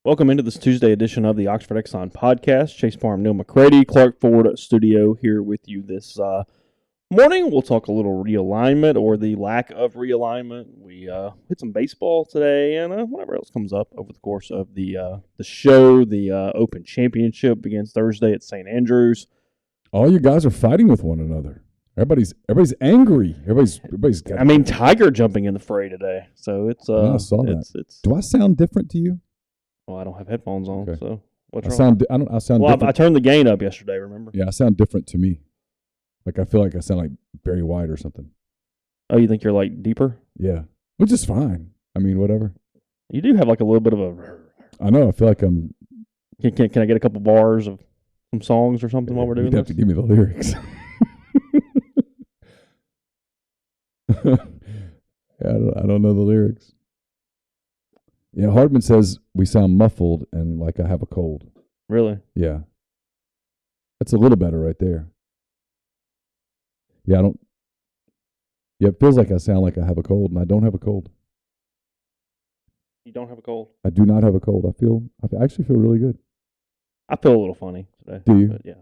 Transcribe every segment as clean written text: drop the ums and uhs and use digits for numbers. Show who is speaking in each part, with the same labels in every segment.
Speaker 1: Welcome into this Tuesday edition of the Oxford Exxon Podcast. Chase Parham, Neal, McCready, Clark Ford Studio here with you this morning. We'll talk a little realignment or the lack of realignment. We hit some baseball today and whatever else comes up over the course of the show. The Open Championship begins Thursday at St. Andrews.
Speaker 2: All you guys are fighting with one another. Everybody's angry. Everybody's got.
Speaker 1: I mean, Tiger jumping in the fray today. So it's.
Speaker 2: I saw that. Do I sound different to you?
Speaker 1: Well, I don't have headphones on,
Speaker 2: okay.
Speaker 1: So what's wrong?
Speaker 2: I sound. Well,
Speaker 1: I turned the gain up yesterday. Remember?
Speaker 2: Yeah, I sound different to me. Like I feel like I sound like Barry White or something.
Speaker 1: Oh, you think you're like deeper?
Speaker 2: Yeah, which is fine. I mean, whatever.
Speaker 1: You do have like a little bit of a.
Speaker 2: I know. I feel like I'm.
Speaker 1: Can I get a couple bars of some songs or something while we're doing
Speaker 2: You'd
Speaker 1: this?
Speaker 2: have to give me the lyrics. I don't know the lyrics. Yeah, Hardman says we sound muffled and like I have a cold.
Speaker 1: Really?
Speaker 2: Yeah. That's a little better right there. Yeah, it feels like I sound like I have a cold, and I don't have a cold.
Speaker 1: You don't have a cold?
Speaker 2: I do not have a cold. I actually feel really good.
Speaker 1: I feel a little funny today.
Speaker 2: Do you?
Speaker 1: But yeah.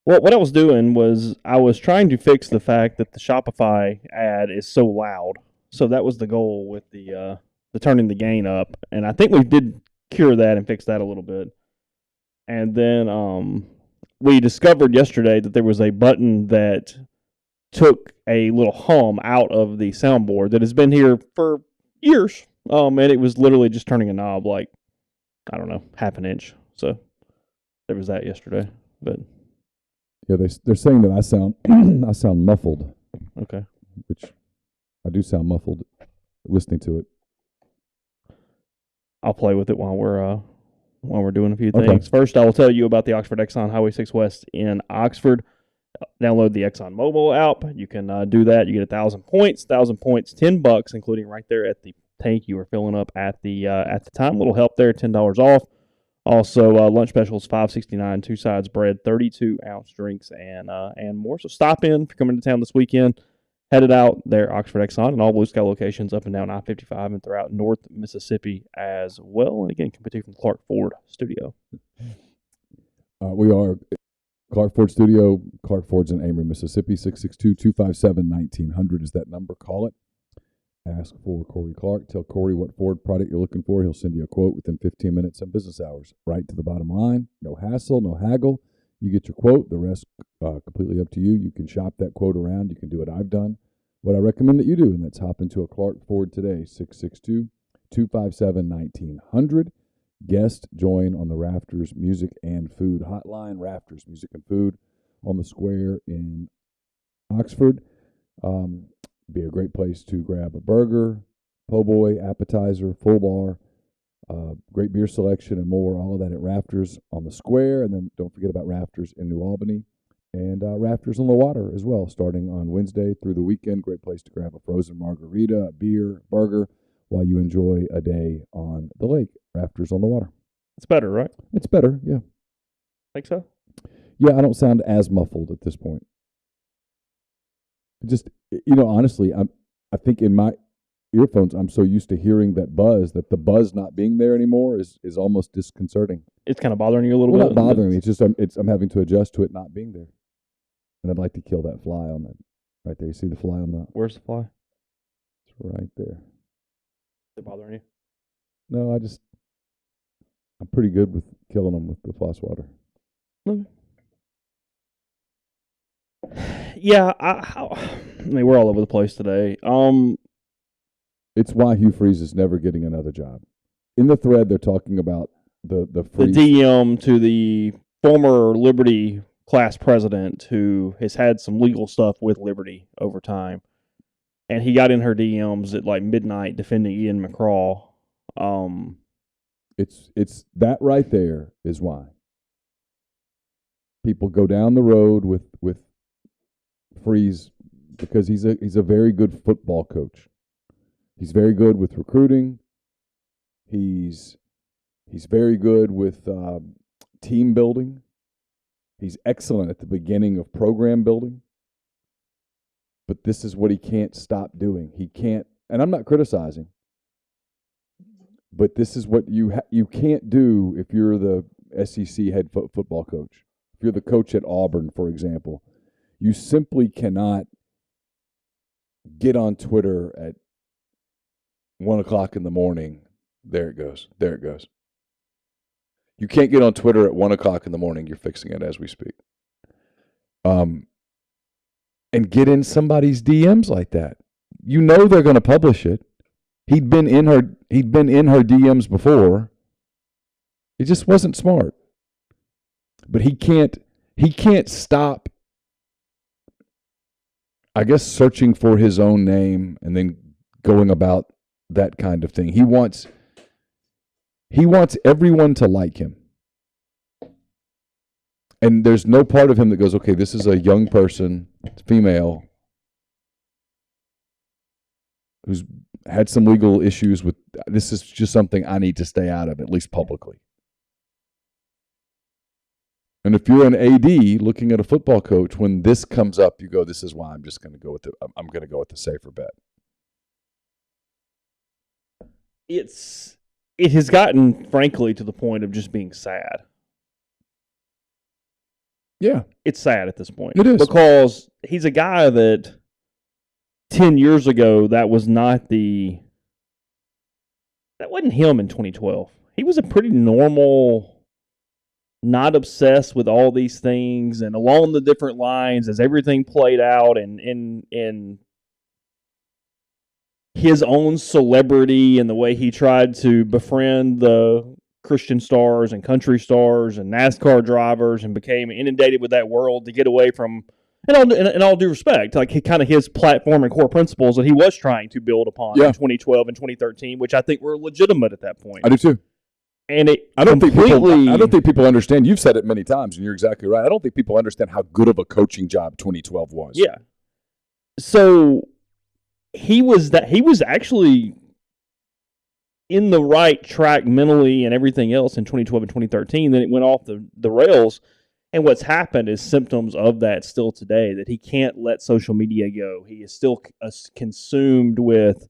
Speaker 1: Well, what I was doing was I was trying to fix the fact that the Shopify ad is so loud. So that was the goal with the turning the gain up, and I think we did cure that and fix that a little bit. And then we discovered yesterday that there was a button that took a little hum out of the soundboard that has been here for years, and it was literally just turning a knob like, I don't know, half an inch. So there was that yesterday, but
Speaker 2: yeah, they're saying that I sound muffled.
Speaker 1: Okay,
Speaker 2: which I do sound muffled listening to it.
Speaker 1: I'll play with it while we're doing a few things. Okay. First, I will tell you about the Oxford Exxon Highway 6 West in Oxford. Download the Exxon mobile app. You can do that. You get 1,000 points. 1,000 points, $10, including right there at the tank you were filling up at the time. A little help there, $10 off. Also, lunch specials, $5.69, two sides bread, 32-ounce drinks, and more. So stop in if you're coming to town this weekend. Headed out there, Oxford Exxon, and all Blue Sky locations up and down I-55 and throughout North Mississippi as well. And again, coming to you from the Clark Ford Studio.
Speaker 2: We are Clark Ford Studio. Clark Ford's in Amory, Mississippi. 662-257-1900 is that number. Call it. Ask for Corey Clark. Tell Corey what Ford product you're looking for. He'll send you a quote within 15 minutes of business hours. Right to the bottom line. No hassle, no haggle. You get your quote. The rest completely up to you. You can shop that quote around. You can do what I've done. What I recommend that you do, and that's hop into a Clark Ford today, 662-257-1900. Guest join on the Rafters Music and Food Hotline. Rafters Music and Food on the square in Oxford. Be a great place to grab a burger, po' boy, appetizer, full bar. Great beer selection and more, all of that at Rafters on the square. And then don't forget about Rafters in New Albany and Rafters on the Water as well, starting on Wednesday through the weekend. Great place to grab a frozen margarita, a beer, burger, while you enjoy a day on the lake. Rafters on the Water.
Speaker 1: It's better, right?
Speaker 2: It's better, yeah.
Speaker 1: Think so?
Speaker 2: Yeah, I don't sound as muffled at this point. Just, honestly, I think in my earphones, I'm so used to hearing that the buzz not being there anymore is almost disconcerting.
Speaker 1: It's kind of bothering you a little bit?
Speaker 2: Not bothering me. It's just I'm having to adjust to it not being there. And I'd like to kill that fly on that right there. You see the fly on that?
Speaker 1: Where's the fly?
Speaker 2: It's right there.
Speaker 1: Is it bothering you?
Speaker 2: No, I'm pretty good with killing them with the floss water.
Speaker 1: Okay. Yeah, I mean, we're all over the place today.
Speaker 2: It's why Hugh Freeze is never getting another job. In the thread, they're talking about the Freeze.
Speaker 1: The DM to the former Liberty class president who has had some legal stuff with Liberty over time, and he got in her DMs at like midnight defending Ian McCraw.
Speaker 2: It's that right there is why people go down the road with Freeze, because he's a very good football coach. He's very good with recruiting. He's very good with team building. He's excellent at the beginning of program building. But this is what he can't stop doing. He can't, and I'm not criticizing, But this is what you can't do if you're the SEC head football coach. If you're the coach at Auburn, for example, you simply cannot get on Twitter at 1 o'clock in the morning. There it goes. There it goes. You can't get on Twitter at 1 o'clock in the morning. You're fixing it as we speak. And get in somebody's DMs like that. You know they're going to publish it. He'd been in her DMs before. It just wasn't smart. But he can't stop, I guess, searching for his own name and then going about that kind of thing. He wants everyone to like him. And there's no part of him that goes, okay, this is a young person, female, who's had some legal issues with, this is just something I need to stay out of, at least publicly. And if you're an AD looking at a football coach, when this comes up, you go, this is why I'm going to go with the safer bet.
Speaker 1: It has gotten, frankly, to the point of just being sad.
Speaker 2: Yeah.
Speaker 1: It's sad at this point.
Speaker 2: It is.
Speaker 1: Because he's a guy that 10 years ago, that wasn't him in 2012. He was a pretty normal, not obsessed with all these things, and along the different lines as everything played out and in his own celebrity and the way he tried to befriend the Christian stars and country stars and NASCAR drivers and became inundated with that world to get away from, in all due respect, like kind of his platform and core principles that he was trying to build upon in 2012 and 2013, which I think were legitimate at that point.
Speaker 2: I do too.
Speaker 1: And
Speaker 2: I don't think people understand. You've said it many times, and you're exactly right. I don't think people understand how good of a coaching job 2012 was.
Speaker 1: Yeah. So he was actually in the right track mentally and everything else in 2012 and 2013. Then it went off the rails. And what's happened is symptoms of that still today, that he can't let social media go. He is still consumed with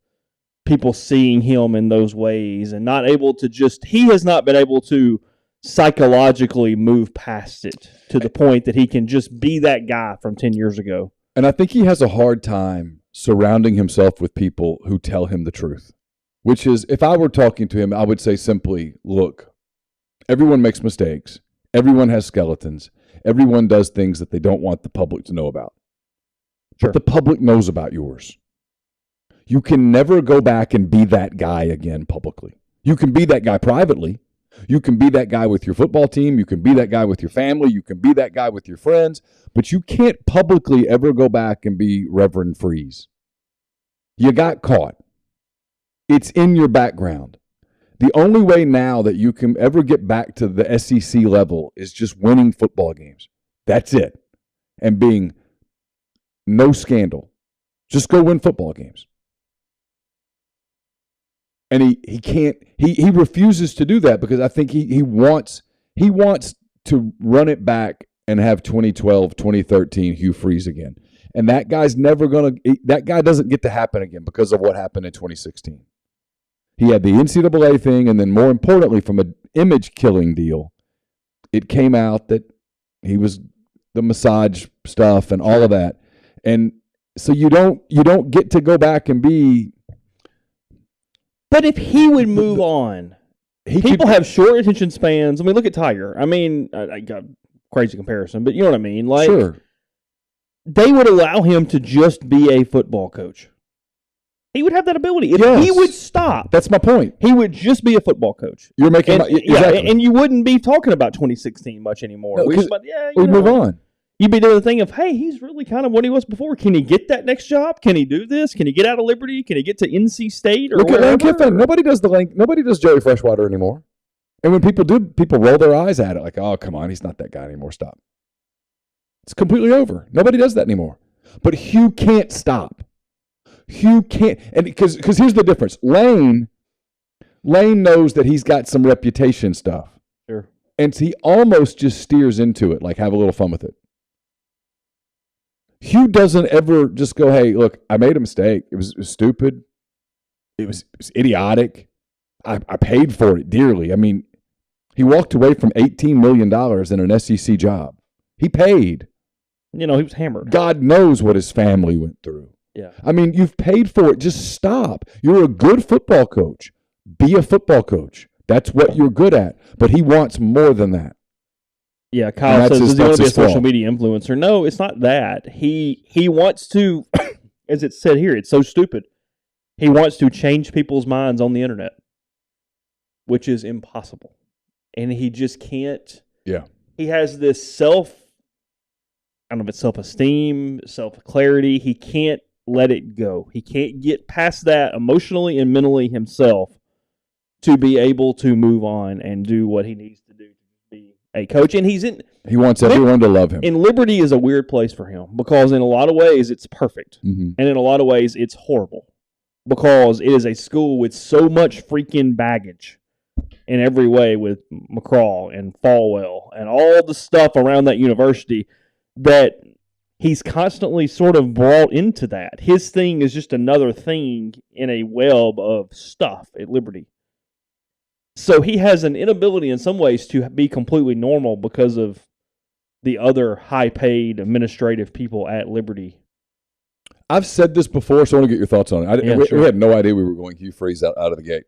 Speaker 1: people seeing him in those ways and he has not been able to psychologically move past it to the point that he can just be that guy from 10 years ago.
Speaker 2: And I think he has a hard time surrounding himself with people who tell him the truth, which is, if I were talking to him, I would say simply, look, everyone makes mistakes. Everyone has skeletons. Everyone does things that they don't want the public to know about. Sure. But the public knows about yours. You can never go back and be that guy again publicly. You can be that guy privately. You can be that guy with your football team. You can be that guy with your family. You can be that guy with your friends. But you can't publicly ever go back and be Reverend Freeze. You got caught. It's in your background. The only way now that you can ever get back to the SEC level is just winning football games. That's it. And being no scandal. Just go win football games. And he refuses to do that because I think he wants to run it back and have 2012, 2013 Hugh Freeze again. And that guy doesn't get to happen again because of what happened in 2016. He had the NCAA thing, and then more importantly, from an image-killing deal, it came out that he was the massage stuff and all of that. And so you don't get to go back and be.
Speaker 1: But if he would move on, people have short attention spans. I mean, look at Tiger. I mean, I got a crazy comparison, but you know what I mean. Like,
Speaker 2: sure. They
Speaker 1: would allow him to just be a football coach. He would have that ability. If he would stop.
Speaker 2: That's my point.
Speaker 1: He would just be a football coach.
Speaker 2: You're making
Speaker 1: exactly. And you wouldn't be talking about 2016 much anymore.
Speaker 2: No, we'd move on.
Speaker 1: You'd be doing the thing of, hey, he's really kind of what he was before. Can he get that next job? Can he do this? Can he get out of Liberty? Can he get to NC State or whatever?
Speaker 2: Look at Lane Kiffin. Nobody does Joey Freshwater anymore. And when people do, people roll their eyes at it like, oh, come on, he's not that guy anymore. Stop. It's completely over. Nobody does that anymore. But Hugh can't stop. Hugh can't, and because here's the difference. Lane knows that he's got some reputation stuff.
Speaker 1: Sure.
Speaker 2: And he almost just steers into it, like have a little fun with it. Hugh doesn't ever just go, hey, look, I made a mistake. It was stupid. It was idiotic. I paid for it dearly. I mean, he walked away from $18 million in an SEC job. He paid.
Speaker 1: He was hammered.
Speaker 2: God knows what his family went through.
Speaker 1: Yeah.
Speaker 2: I mean, you've paid for it. Just stop. You're a good football coach. Be a football coach. That's what you're good at. But he wants more than that.
Speaker 1: Yeah, Kyle says, does he want to be a social media influencer? No, it's not that. He wants to, as it said here, it's so stupid. He wants to change people's minds on the internet, which is impossible. And he just can't.
Speaker 2: Yeah.
Speaker 1: He has this I don't know if it's self-esteem, self-clarity. He can't let it go. He can't get past that emotionally and mentally himself to be able to move on and do what he needs to do to be a coach. And
Speaker 2: he wants everyone to love him.
Speaker 1: And Liberty is a weird place for him because in a lot of ways it's perfect.
Speaker 2: Mm-hmm.
Speaker 1: And in a lot of ways it's horrible because it is a school with so much freaking baggage in every way with McCraw and Falwell and all the stuff around that university that he's constantly sort of brought into that. His thing is just another thing in a web of stuff at Liberty. So he has an inability in some ways to be completely normal because of the other high-paid administrative people at Liberty.
Speaker 2: I've said this before, so I want to get your thoughts on it.
Speaker 1: Sure.
Speaker 2: We had no idea we were going Hugh Freeze out of the gate.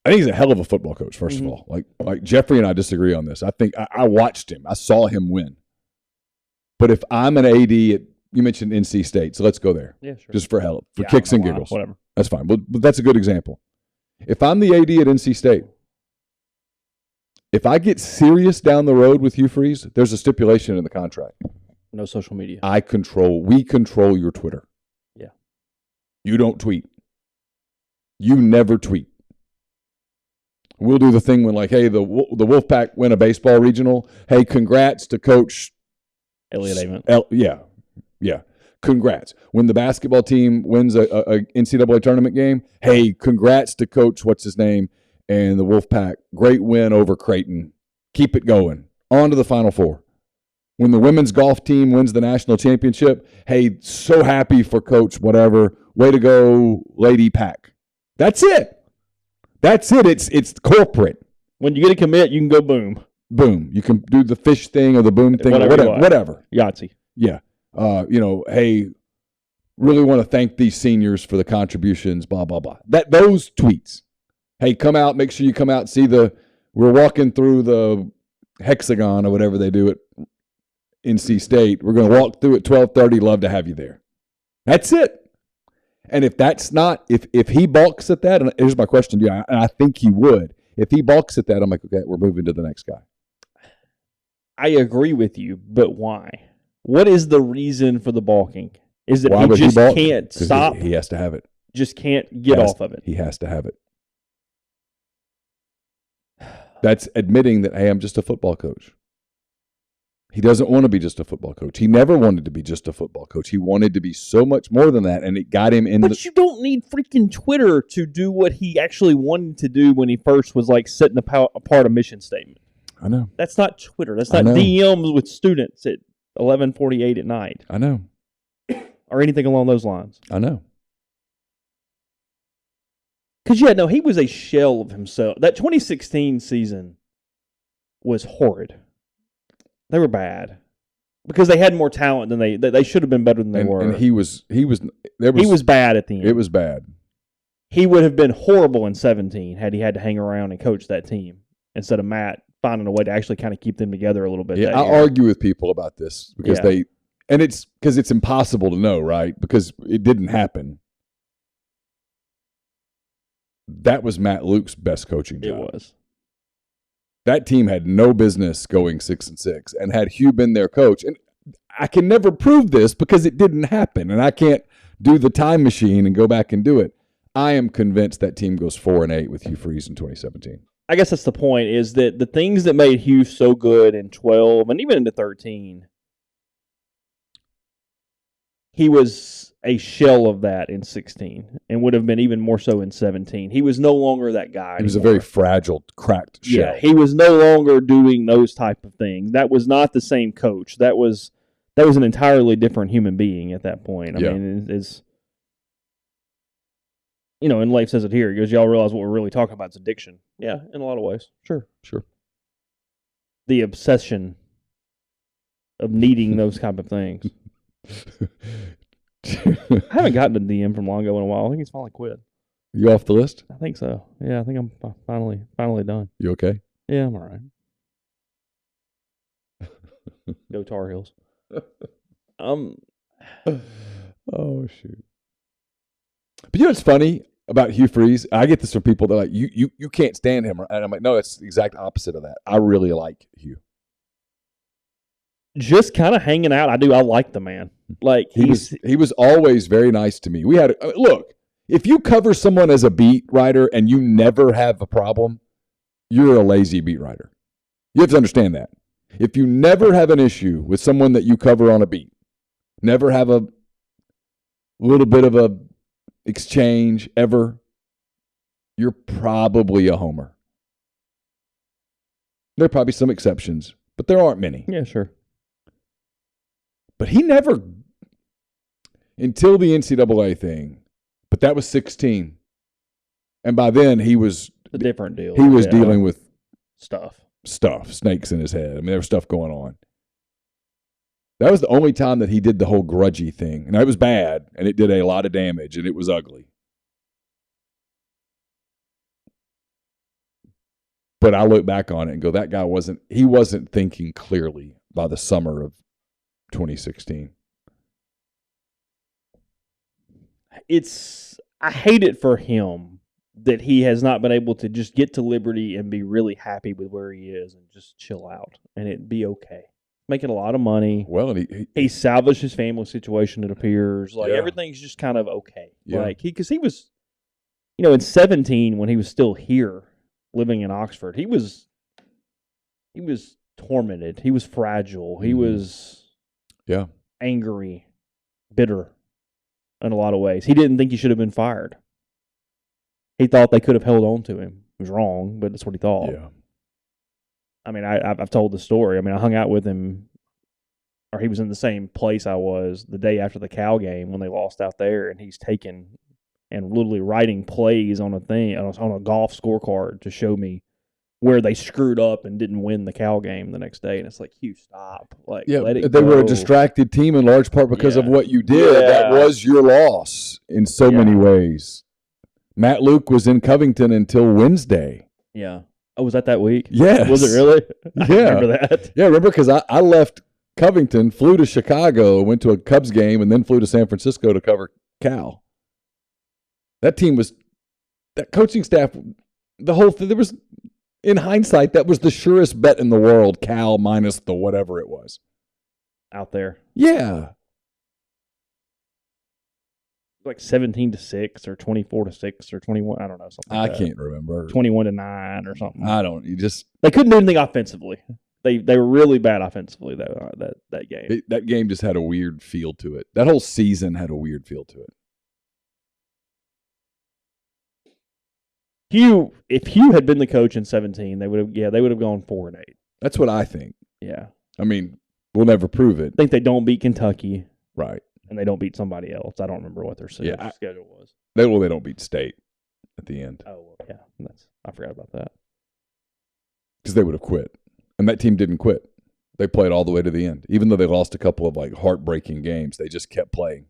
Speaker 2: I think he's a hell of a football coach, first of all. Like Jeffrey and I disagree on this. I think I watched him. I saw him win. But if I'm an AD at, you mentioned NC State, so let's go there.
Speaker 1: Yeah, sure.
Speaker 2: Just for kicks and giggles.
Speaker 1: Whatever.
Speaker 2: That's fine. But that's a good example. If I'm the AD at NC State, if I get serious down the road with Hugh Freeze, there's a stipulation in the contract.
Speaker 1: No social media.
Speaker 2: We control your Twitter.
Speaker 1: Yeah.
Speaker 2: You don't tweet. You never tweet. We'll do the thing when, like, hey, the Wolfpack win a baseball regional. Hey, congrats to Coach
Speaker 1: Elliott Avent.
Speaker 2: Yeah. Congrats. When the basketball team wins a NCAA tournament game, hey, congrats to Coach what's his name and the Wolfpack. Great win over Creighton. Keep it going. On to the Final Four. When the women's golf team wins the national championship, hey, so happy for Coach whatever. Way to go, Lady Pack. That's it. It's corporate.
Speaker 1: When you get a commit, you can go boom.
Speaker 2: Boom. You can do the fish thing or the boom thing or whatever.
Speaker 1: Yahtzee.
Speaker 2: Yeah. Hey, really want to thank these seniors for the contributions, blah, blah, blah. Those tweets. Hey, come out, make sure you come out and see we're walking through the hexagon or whatever they do at NC State. We're going to walk through at 12:30. Love to have you there. That's it. And if that's not, if he balks at that, and here's my question to you, and I think he would. If he balks at that, I'm like, okay, we're moving to the next guy.
Speaker 1: I agree with you, but why? What is the reason for the balking? Is it he just can't stop?
Speaker 2: He has to have it.
Speaker 1: Just can't get off of it.
Speaker 2: He has to have it. That's admitting that, hey, I'm just a football coach. He doesn't want to be just a football coach. He never wanted to be just a football coach. He wanted to be so much more than that, and it got him in.
Speaker 1: But you don't need freaking Twitter to do what he actually wanted to do when he first was like setting apart a mission statement.
Speaker 2: I know.
Speaker 1: That's not Twitter. That's not DMs with students at 11:48 at night.
Speaker 2: I know.
Speaker 1: Or anything along those lines.
Speaker 2: I know.
Speaker 1: Because, he was a shell of himself. That 2016 season was horrid. They were bad. Because they had more talent than they should have been better than they were.
Speaker 2: And he was
Speaker 1: bad at the end.
Speaker 2: It was bad.
Speaker 1: He would have been horrible in 17 had he had to hang around and coach that team instead of Matt finding a way to actually kind of keep them together a little bit.
Speaker 2: Yeah, I argue with people about this because it's impossible to know, right? Because it didn't happen. That was Matt Luke's best coaching job.
Speaker 1: It was.
Speaker 2: That team had no business going 6-6, and had Hugh been their coach, and I can never prove this because it didn't happen, and I can't do the time machine and go back and do it. I am convinced that team goes 4-8 with Hugh Freeze in 2017.
Speaker 1: I guess that's the point, is that the things that made Hugh so good in 12 and even into 13, he was a shell of that in 16 and would have been even more so in 17. He was no longer that guy.
Speaker 2: He was a very fragile, cracked shell.
Speaker 1: Yeah, he was no longer doing those type of things. That was not the same coach. That was an entirely different human being at that point. I mean, it's and Leif says it here. He goes, y'all realize what we're really talking about is addiction. Yeah, in a lot of ways. Sure. The obsession of needing those type of things. I haven't gotten a DM from Longo in a while. I think he's finally quit.
Speaker 2: You off the list?
Speaker 1: I think so. Yeah, I think I'm finally done.
Speaker 2: You okay?
Speaker 1: Yeah, I'm all right. Go Tar Heels.
Speaker 2: Oh, shoot. But you know what's funny about Hugh Freeze? I get this from people that are like, you can't stand him. And I'm like, no, it's the exact opposite of that. I really like Hugh.
Speaker 1: Just kind of hanging out. I like the man. Like
Speaker 2: he was always very nice to me. We had look, if you cover someone as a beat writer and you never have a problem, you're a lazy beat writer. You have to understand that. If you never have an issue with someone that you cover on a beat, never have a little bit of a exchange ever, you're probably a homer. There are probably some exceptions, but there aren't many.
Speaker 1: Yeah, sure.
Speaker 2: But he never, until the NCAA thing, but that was 16. And by then he was
Speaker 1: a different deal.
Speaker 2: He was dealing with
Speaker 1: stuff,
Speaker 2: snakes in his head. I mean, there was stuff going on. That was the only time that he did the whole grudgy thing. And it was bad, and it did a lot of damage, and it was ugly. But I look back on it and go, that guy wasn't thinking clearly by the summer of 2016.
Speaker 1: I hate it for him that he has not been able to just get to Liberty and be really happy with where he is and just chill out and it'd be okay. Making a lot of money.
Speaker 2: Well, and
Speaker 1: he salvaged his family situation, it appears. Like everything's just kind of okay. Yeah. Like because he was, in 17 when he was still here living in Oxford, he was tormented. He was fragile. He was angry, bitter in a lot of ways. He didn't think he should have been fired. He thought they could have held on to him. He was wrong, but that's what he thought.
Speaker 2: Yeah.
Speaker 1: I mean, I've told the story. I mean, I hung out with him, or he was in the same place I was the day after the Cal game when they lost out there, and he's taking and literally writing plays on a golf scorecard to show me where they screwed up and didn't win the Cal game the next day. And it's like, Hugh, stop. Like, let it
Speaker 2: they
Speaker 1: go.
Speaker 2: were a distracted team in large part because of what you did. Yeah. That was your loss in so many ways. Matt Luke was in Covington until Wednesday.
Speaker 1: Yeah. Oh, was that week?
Speaker 2: Yes.
Speaker 1: Was it really?
Speaker 2: Yeah.
Speaker 1: I remember that.
Speaker 2: Yeah, remember because I left Covington, flew to Chicago, went to a Cubs game, and then flew to San Francisco to cover Cal. That coaching staff, the whole thing, in hindsight, that was the surest bet in the world, Cal minus the whatever it was.
Speaker 1: Out there.
Speaker 2: Yeah.
Speaker 1: Like 17-6 or 24-6 or 21. I don't know. Something like
Speaker 2: I can't remember.
Speaker 1: 21-9 or something.
Speaker 2: They
Speaker 1: couldn't do anything offensively. They were really bad offensively that game.
Speaker 2: That game just had a weird feel to it. That whole season had a weird feel to it.
Speaker 1: If Hugh had been the coach in 17, they would have gone 4-8.
Speaker 2: That's what I think.
Speaker 1: Yeah.
Speaker 2: I mean, we'll never prove it.
Speaker 1: I think they don't beat Kentucky.
Speaker 2: Right.
Speaker 1: And they don't beat somebody else. I don't remember what their schedule was.
Speaker 2: They don't beat State at the end.
Speaker 1: Oh, yeah. I forgot about that.
Speaker 2: Because they would have quit. And that team didn't quit. They played all the way to the end. Even though they lost a couple of heartbreaking games, they just kept playing.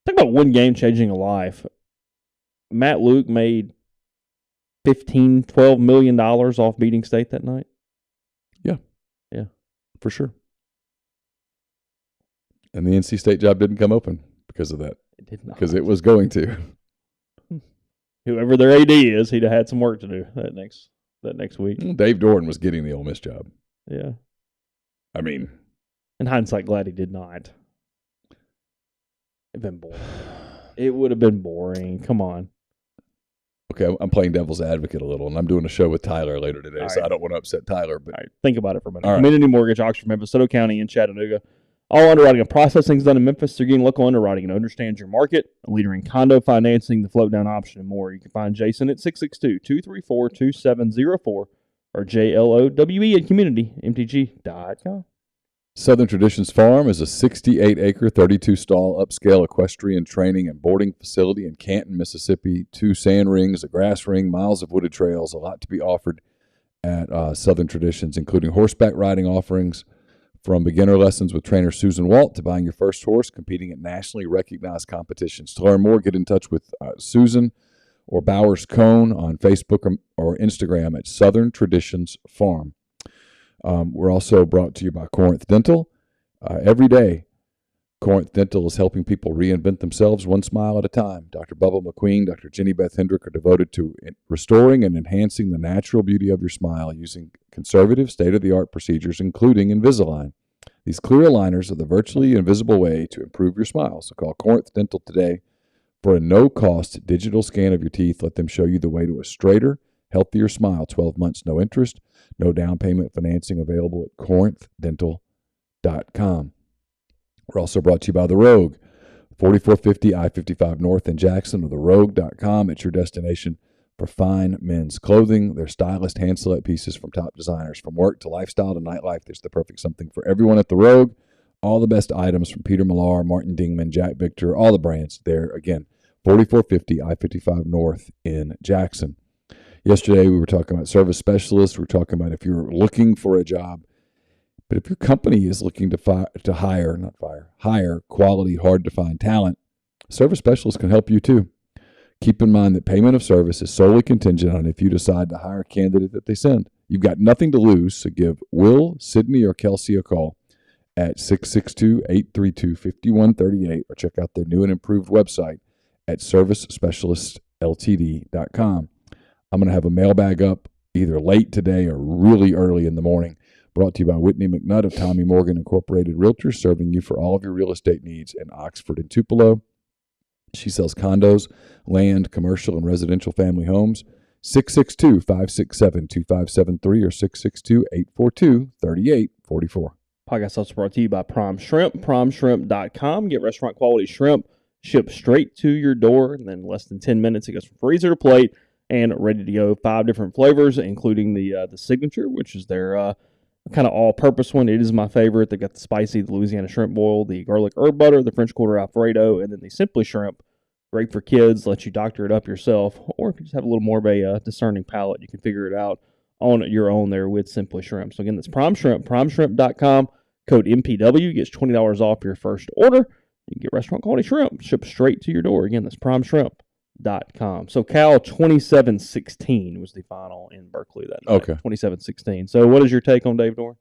Speaker 1: Talk about one game changing a life. Matt Luke made $12 million off beating State that night.
Speaker 2: Yeah.
Speaker 1: Yeah.
Speaker 2: For sure. And the NC State job didn't come open because of that.
Speaker 1: It did not.
Speaker 2: Because it was going to.
Speaker 1: Whoever their AD is, he'd have had some work to do that next week.
Speaker 2: Dave Doran was getting the Ole Miss job.
Speaker 1: Yeah.
Speaker 2: I mean.
Speaker 1: In hindsight, glad he did not. It'd been boring. It would have been boring. Come on.
Speaker 2: Okay, I'm playing devil's advocate a little, and I'm doing a show with Tyler later today, so I don't want to upset Tyler. But
Speaker 1: think about it for a minute. Community Mortgage, Oxford, Memphis, Soto County, and Chattanooga. All underwriting and processing is done in Memphis. They're getting local underwriting and understands your market. A leader in condo financing, the float down option, and more. You can find Jason at 662-234-2704 or JLOWE at communitymtg.com.
Speaker 2: Southern Traditions Farm is a 68-acre, 32-stall upscale equestrian training and boarding facility in Canton, Mississippi. 2 sand rings, a grass ring, miles of wooded trails, a lot to be offered at Southern Traditions, including horseback riding offerings from beginner lessons with trainer Susan Walt to buying your first horse, competing at nationally recognized competitions. To learn more, get in touch with Susan or Bowers Cone on Facebook or Instagram at Southern Traditions Farm. We're also brought to you by Corinth Dental. Every day, Corinth Dental is helping people reinvent themselves one smile at a time. Dr. Bubba McQueen, Dr. Jenny Beth Hendrick are devoted to restoring and enhancing the natural beauty of your smile using conservative, state-of-the-art procedures, including Invisalign. These clear aligners are the virtually invisible way to improve your smile. So call Corinth Dental today for a no-cost digital scan of your teeth. Let them show you the way to a straighter, healthier smile. 12 months, no interest, no down payment financing available at corinthdental.com. We're also brought to you by The Rogue, 4450 I-55 North in Jackson, or therogue.com. It's your destination for fine men's clothing. Their stylist hand-select pieces from top designers. From work to lifestyle to nightlife, there's the perfect something for everyone at The Rogue. All the best items from Peter Millar, Martin Dingman, Jack Victor, all the brands there. Again, 4450 I-55 North in Jackson. Yesterday, we were talking about service specialists. We were talking about if you're looking for a job. But if your company is looking to hire quality, hard-to-find talent, service specialists can help you too. Keep in mind that payment of service is solely contingent on if you decide to hire a candidate that they send. You've got nothing to lose, so give Will, Sydney, or Kelsey a call at 662-832-5138 or check out their new and improved website at servicespecialistltd.com. I'm going to have a mailbag up either late today or really early in the morning. Brought to you by Whitney McNutt of Tommy Morgan Incorporated Realtors, serving you for all of your real estate needs in Oxford and Tupelo. She sells condos, land, commercial, and residential family homes. 662-567-2573 or 662-842-3844.
Speaker 1: Podcast also brought to you by Prime Shrimp, primeshrimp.com. Get restaurant quality shrimp shipped straight to your door. And then in less than 10 minutes, it goes from freezer to plate and ready to go. 5 different flavors, including the signature, which is their kind of all-purpose one. It is my favorite. They've got the spicy, the Louisiana shrimp boil, the garlic herb butter, the French Quarter Alfredo, and then the Simply Shrimp. Great for kids. Let you doctor it up yourself. Or if you just have a little more of a discerning palate, you can figure it out on your own there with Simply Shrimp. So again, that's Prime Shrimp, primeshrimp.com. Code MPW gets $20 off your first order. You can get restaurant quality shrimp shipped straight to your door. Again, that's primeshrimp.com. So Cal 27-16 was the final in Berkeley that night.
Speaker 2: Okay.
Speaker 1: 27-16. So what is your take on Dave Doeren?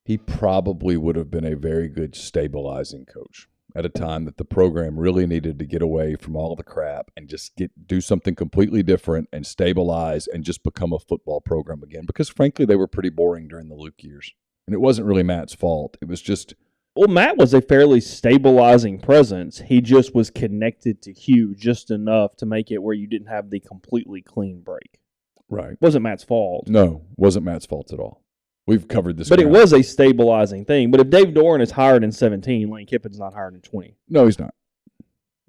Speaker 2: He probably would have been a very good stabilizing coach at a time that the program really needed to get away from all the crap and just do something completely different and stabilize and just become a football program again. Because frankly, they were pretty boring during the Luke years. And it wasn't really Matt's fault. It was just...
Speaker 1: Well, Matt was a fairly stabilizing presence. He just was connected to Hugh just enough to make it where you didn't have the completely clean break.
Speaker 2: Right.
Speaker 1: It wasn't Matt's fault.
Speaker 2: No, wasn't Matt's fault at all. We've covered this.
Speaker 1: But it was a stabilizing thing. But if Dave Doeren is hired in 17, Lane Kiffin's not hired in 20.
Speaker 2: No, he's not.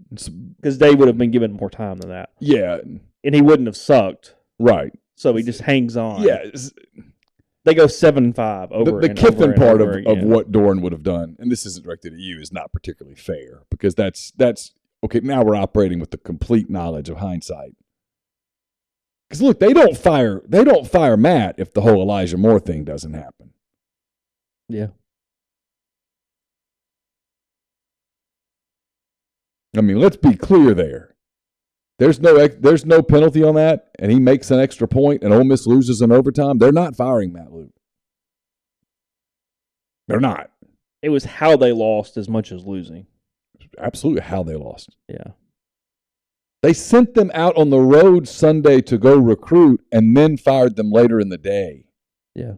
Speaker 1: Because Dave would have been given more time than that.
Speaker 2: Yeah.
Speaker 1: And he wouldn't have sucked.
Speaker 2: Right.
Speaker 1: So he just hangs on.
Speaker 2: Yeah.
Speaker 1: They go 7-5 over
Speaker 2: the
Speaker 1: and
Speaker 2: Kiffin
Speaker 1: over
Speaker 2: part
Speaker 1: and over
Speaker 2: of what Doeren would have done, and this isn't directed at you, is not particularly fair because that's okay. Now we're operating with the complete knowledge of hindsight. Because look, they don't fire Matt if the whole Elijah Moore thing doesn't happen.
Speaker 1: Yeah.
Speaker 2: I mean, let's be clear there. There's no penalty on that, and he makes an extra point, and Ole Miss loses in overtime. They're not firing Matt Luke. They're not.
Speaker 1: It was how they lost as much as losing.
Speaker 2: Absolutely how they lost.
Speaker 1: Yeah.
Speaker 2: They sent them out on the road Sunday to go recruit and then fired them later in the day.
Speaker 1: Yeah.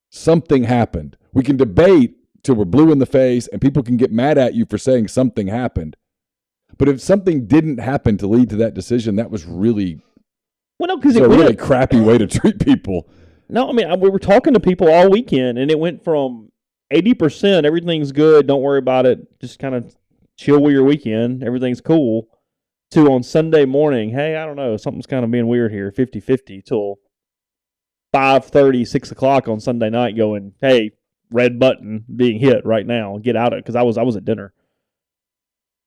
Speaker 2: Something happened. We can debate till we're blue in the face, and people can get mad at you for saying something happened. But if something didn't happen to lead to that decision, that was really a really crappy way to treat people.
Speaker 1: No, I mean, we were talking to people all weekend, and it went from 80%, everything's good, don't worry about it, just kind of chill with your weekend, everything's cool, to on Sunday morning, hey, I don't know, something's kind of being weird here, 50-50, till 5:30, 6 o'clock on Sunday night going, hey, red button being hit right now. Get out of it. Because I was at dinner.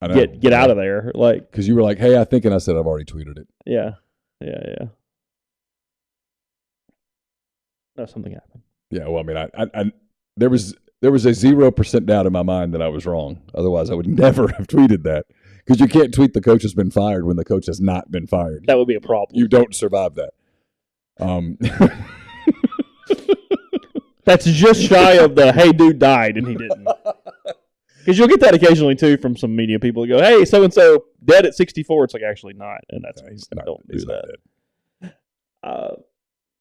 Speaker 2: I know.
Speaker 1: Get out of there.
Speaker 2: Because you were like, hey, I think, and I said I've already tweeted it.
Speaker 1: Yeah. No, something happened.
Speaker 2: Yeah, well, I mean, I there was a 0% doubt in my mind that I was wrong. Otherwise, I would never have tweeted that. Because you can't tweet the coach has been fired when the coach has not been fired.
Speaker 1: That would be a problem.
Speaker 2: You don't survive that.
Speaker 1: That's just shy of the, hey, dude died, and he didn't. Because you'll get that occasionally, too, from some media people who go, hey, so-and-so dead at 64. It's like, actually not. And that's don't do that.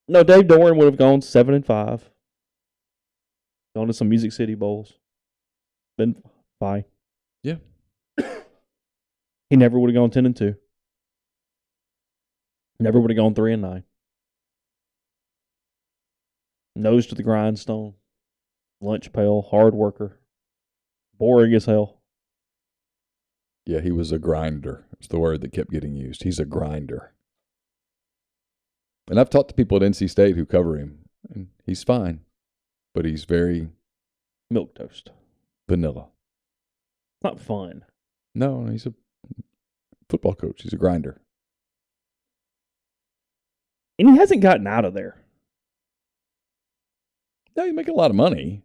Speaker 1: No, Dave Doran would have gone 7-5. Gone to some Music City Bowls. Been fine.
Speaker 2: Yeah.
Speaker 1: He never would have gone 10-2. Never would have gone 3-9. Nose to the grindstone. Lunch pail. Hard worker. Boring as hell.
Speaker 2: Yeah, he was a grinder. It's the word that kept getting used. He's a grinder. And I've talked to people at NC State who cover him, and he's fine, but he's very
Speaker 1: milquetoast.
Speaker 2: Vanilla.
Speaker 1: Not fun.
Speaker 2: No, he's a football coach. He's a grinder.
Speaker 1: And he hasn't gotten out of there.
Speaker 2: Yeah, he's making a lot of money.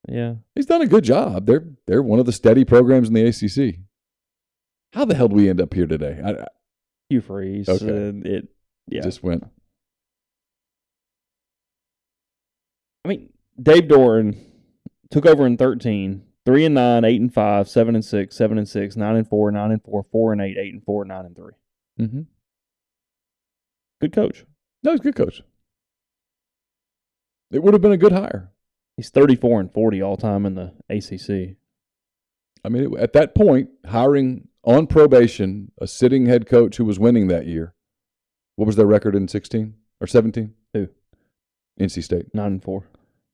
Speaker 1: Yeah.
Speaker 2: He's done a good job. They're one of the steady programs in the ACC. How the hell did we end up here today?
Speaker 1: Hugh Freeze.
Speaker 2: Okay.
Speaker 1: It
Speaker 2: just went.
Speaker 1: I mean, Dave Doran took over in 13, 3-9, 8-5, 7-6, 7-6, 9-4, 9-4, 4-8, 8-4, 9-3.
Speaker 2: Mm-hmm.
Speaker 1: Good coach.
Speaker 2: No, he's a good coach. It would have been a good hire.
Speaker 1: He's 34-40 all time in the ACC.
Speaker 2: I mean, at that point, hiring on probation a sitting head coach who was winning that year. What was their record in 16 or 17?
Speaker 1: Who?
Speaker 2: NC State.
Speaker 1: 9-4.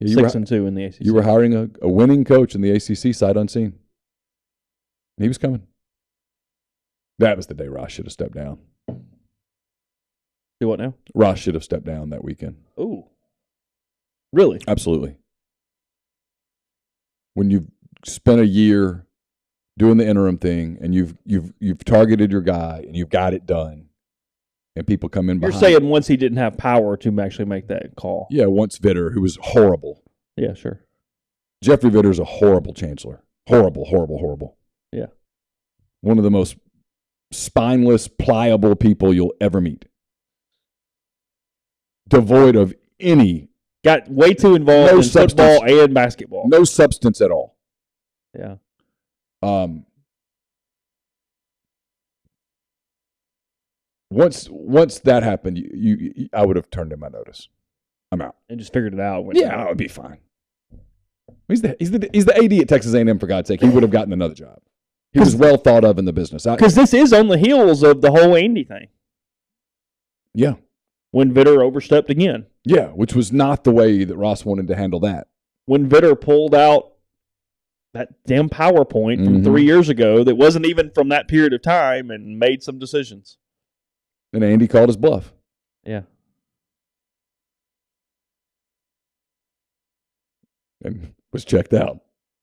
Speaker 2: Yeah,
Speaker 1: 6-2 in the ACC.
Speaker 2: You were hiring a winning coach in the ACC sight unseen. He was coming. That was the day Ross should have stepped down.
Speaker 1: Do what now?
Speaker 2: Ross should have stepped down that weekend.
Speaker 1: Ooh. Really?
Speaker 2: Absolutely. When you've spent a year doing the interim thing and you've targeted your guy and you've got it done, and people come in behind.
Speaker 1: You're saying once he didn't have power to actually make that call.
Speaker 2: Yeah, once Vitter, who was horrible.
Speaker 1: Yeah, sure.
Speaker 2: Jeffrey Vitter's a horrible chancellor. Horrible.
Speaker 1: Yeah.
Speaker 2: One of the most spineless, pliable people you'll ever meet. Devoid of any.
Speaker 1: Got way too involved in football and basketball.
Speaker 2: No substance at all.
Speaker 1: Yeah.
Speaker 2: Once that happened, I would have turned in my notice. I'm out.
Speaker 1: And just figured it out.
Speaker 2: Yeah, it would be fine. He's the AD at Texas A&M, for God's sake. He would have gotten another job. He was well thought of in the business.
Speaker 1: Because this is on the heels of the whole Andy thing.
Speaker 2: Yeah.
Speaker 1: When Vitter overstepped again.
Speaker 2: Yeah, which was not the way that Ross wanted to handle that.
Speaker 1: When Vitter pulled out that damn PowerPoint from 3 years ago that wasn't even from that period of time and made some decisions.
Speaker 2: And Andy called his bluff.
Speaker 1: Yeah.
Speaker 2: And was checked out.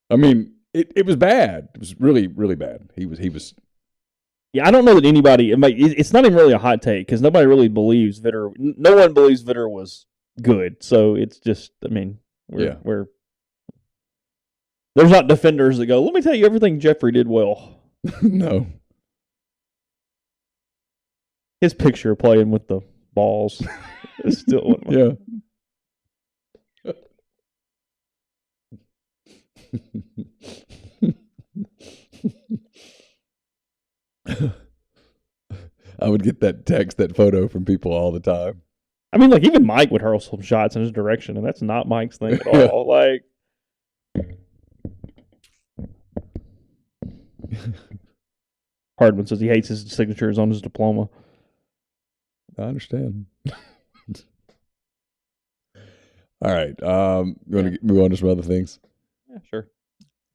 Speaker 2: I mean, it was bad. It was really, really bad. He was.
Speaker 1: Yeah, I don't know that anybody. It's not even really a hot take because nobody really believes Vitter. No one believes Vitter was good. So it's just. I mean, we're there's not defenders that go, let me tell you everything Jeffrey did well.
Speaker 2: No.
Speaker 1: His picture playing with the balls is still.
Speaker 2: Yeah. I would get that text, that photo from people all the time.
Speaker 1: I mean, like, even Mike would hurl some shots in his direction, and that's not Mike's thing at all. Like, Hardman says he hates his signatures on his diploma.
Speaker 2: I understand. All right. You want to move on to some other things?
Speaker 1: Yeah, sure.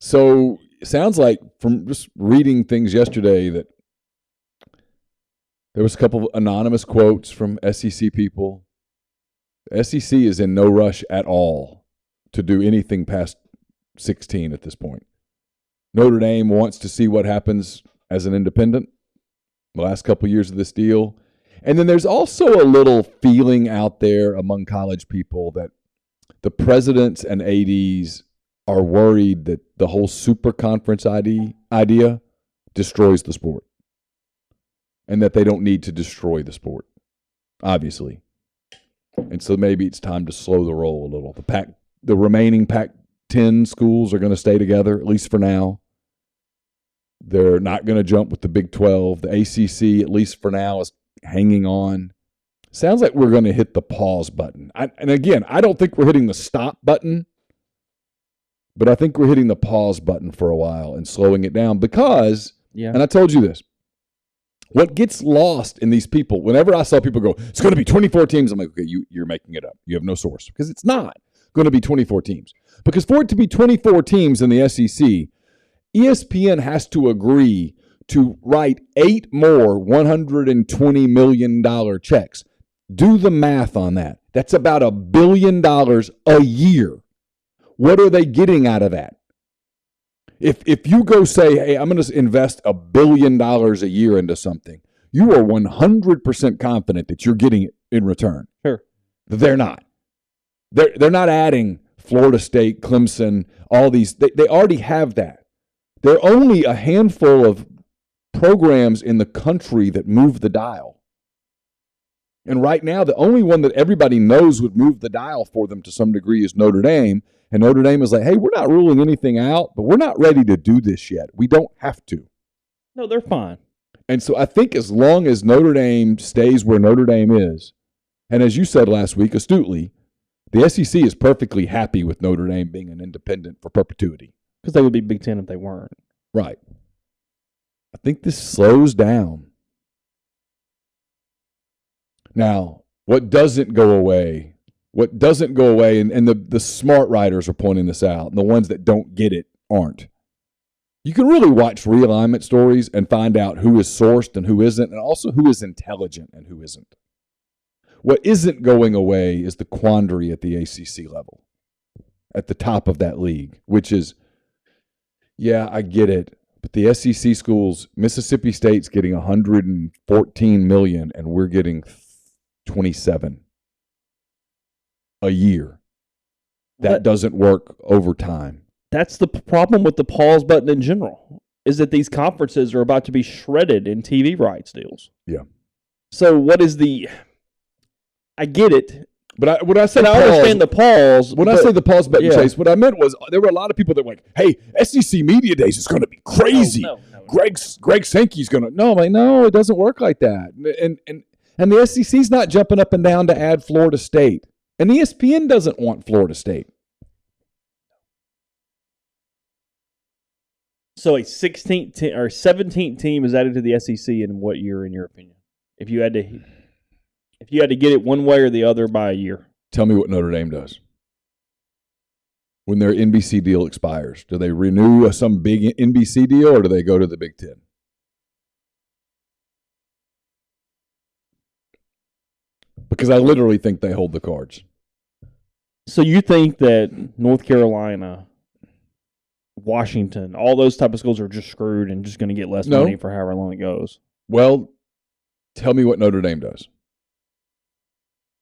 Speaker 2: So it sounds like from just reading things yesterday that there was a couple of anonymous quotes from SEC people. The SEC is in no rush at all to do anything past 16 at this point. Notre Dame wants to see what happens as an independent the last couple of years of this deal. And then there's also a little feeling out there among college people that the presidents and ADs are worried that the whole super conference idea destroys the sport, and that they don't need to destroy the sport, obviously. And so maybe it's time to slow the roll a little. The remaining Pac-10 schools are going to stay together, at least for now. They're not going to jump with the Big 12. The ACC, at least for now, is hanging on. Sounds like we're going to hit the pause button. And again, I don't think we're hitting the stop button, but I think we're hitting the pause button for a while and slowing it down because, and I told you this, what gets lost in these people, whenever I saw people go, it's going to be 24 teams, I'm like, okay, you're making it up. You have no source. Because it's not going to be 24 teams. Because for it to be 24 teams in the SEC, ESPN has to agree to write 8 more $120 million checks. Do the math on that. That's about $1 billion a year. What are they getting out of that? If you go say, hey, I'm going to invest $1 billion a year into something, you are 100% confident that you're getting it in return.
Speaker 1: Sure.
Speaker 2: They're not. They're not adding Florida State, Clemson, all these. They already have that. There are only a handful of programs in the country that move the dial. And right now, the only one that everybody knows would move the dial for them to some degree is Notre Dame. And Notre Dame is like, hey, we're not ruling anything out, but we're not ready to do this yet. We don't have to.
Speaker 1: No, they're fine.
Speaker 2: And so I think as long as Notre Dame stays where Notre Dame is, and as you said last week astutely, the SEC is perfectly happy with Notre Dame being an independent for perpetuity.
Speaker 1: Because they would be Big Ten if they weren't.
Speaker 2: Right. I think this slows down. Now, what doesn't go away, and the smart writers are pointing this out, and the ones that don't get it aren't. You can really watch realignment stories and find out who is sourced and who isn't, and also who is intelligent and who isn't. What isn't going away is the quandary at the ACC level, at the top of that league, which is, yeah, I get it, but the SEC schools, Mississippi State's getting $114 million, and we're getting 27 a year. That doesn't work over time.
Speaker 1: That's the problem with the pause button in general, is that these conferences are about to be shredded in TV rights deals.
Speaker 2: Yeah.
Speaker 1: So what is I get it.
Speaker 2: But when I said
Speaker 1: I understand the pause.
Speaker 2: When I say the pause button, Chase, what I meant was there were a lot of people that were like, hey, SEC Media Days is going to be crazy. No. Greg Sankey's going to. No, I'm like, no, it doesn't work like that. And the SEC's not jumping up and down to add Florida State. And ESPN doesn't want Florida State.
Speaker 1: So a 16th or 17th team is added to the SEC in what year, in your opinion? If you had to get it one way or the other by a year.
Speaker 2: Tell me what Notre Dame does. When their NBC deal expires, do they renew some big NBC deal or do they go to the Big Ten? Because I literally think they hold the cards.
Speaker 1: So you think that North Carolina, Washington, all those type of schools are just screwed and just going to get less money for however long it goes?
Speaker 2: Well, tell me what Notre Dame does.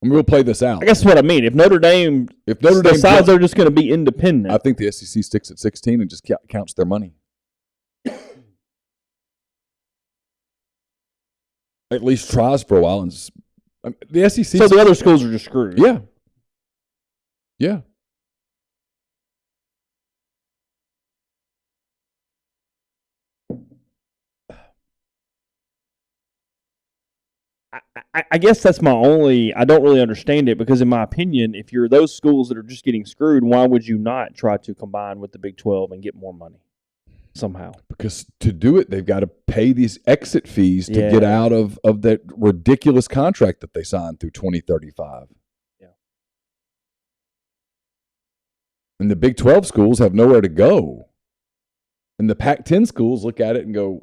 Speaker 2: And we'll play this out.
Speaker 1: I guess what I mean. If Notre Dame decides they're just going to be independent.
Speaker 2: I think the SEC sticks at 16 and just counts their money. At least tries for a while. And the SEC.
Speaker 1: So the other schools are just screwed.
Speaker 2: Yeah. Yeah.
Speaker 1: I guess that's my only. I don't really understand it because, in my opinion, if you're those schools that are just getting screwed, why would you not try to combine with the Big 12 and get more money somehow?
Speaker 2: Because to do it, they've got to pay these exit fees to get out of that ridiculous contract that they signed through 2035. Yeah. And the Big 12 schools have nowhere to go. And the Pac-10 schools look at it and go,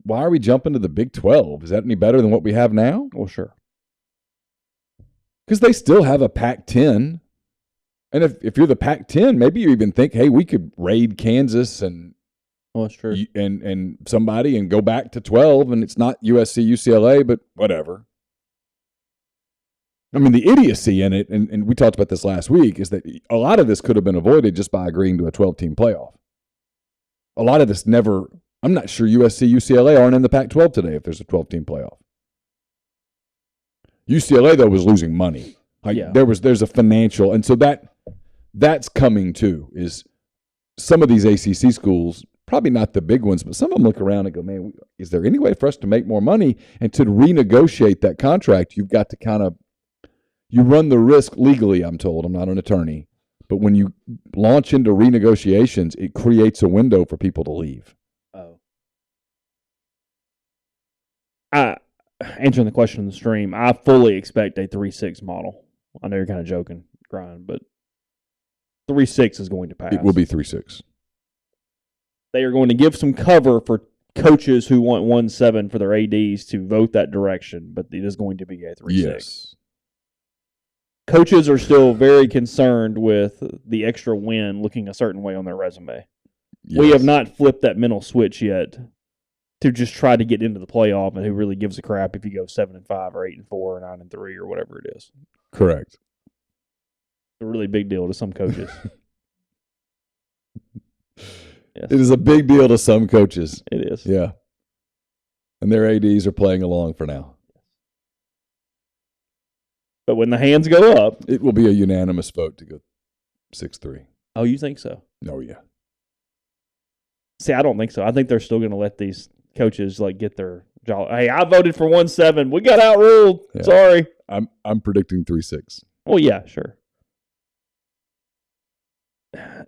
Speaker 2: why are we jumping to the Big 12? Is that any better than what we have now?
Speaker 1: Well, sure.
Speaker 2: Because they still have a Pac-10. And if you're the Pac-10, maybe you even think, hey, we could raid Kansas and
Speaker 1: that's true.
Speaker 2: And somebody and go back to 12, and it's not USC, UCLA, but whatever. I mean, the idiocy in it, and we talked about this last week, is that a lot of this could have been avoided just by agreeing to a 12-team playoff. A lot of this never – I'm not sure USC, UCLA aren't in the Pac-12 today if there's a 12-team playoff. UCLA, though, was losing money. There's a financial – and so that's coming too, is some of these ACC schools – probably not the big ones, but some of them look around and go, man, is there any way for us to make more money? And to renegotiate that contract, you've got to kind of – you run the risk legally, I'm told. I'm not an attorney. But when you launch into renegotiations, it creates a window for people to leave.
Speaker 1: Oh. Answering the question in the stream, I fully expect a 3-6 model. I know you're kind of joking, Brian, but 3-6 is going to pass.
Speaker 2: It will be 3-6.
Speaker 1: They are going to give some cover for coaches who want 1-7 for their ADs to vote that direction, but it is going to be a 3-6.
Speaker 2: Yes.
Speaker 1: Coaches are still very concerned with the extra win looking a certain way on their resume. Yes. We have not flipped that mental switch yet to just try to get into the playoff, and who really gives a crap if you go 7-5 or 8-4 or 9-3 or whatever it is.
Speaker 2: Correct.
Speaker 1: It's a really big deal to some coaches.
Speaker 2: Yes. It is a big deal to some coaches.
Speaker 1: It is.
Speaker 2: Yeah. And their ADs are playing along for now.
Speaker 1: But when the hands go up,
Speaker 2: it will be a unanimous vote to go 6-3.
Speaker 1: Oh, you think so?
Speaker 2: Oh, yeah.
Speaker 1: See, I don't think so. I think they're still going to let these coaches get their job. Hey, I voted for 1-7. We got outruled. Yeah. Sorry.
Speaker 2: I'm predicting 3-6.
Speaker 1: Well, yeah, sure.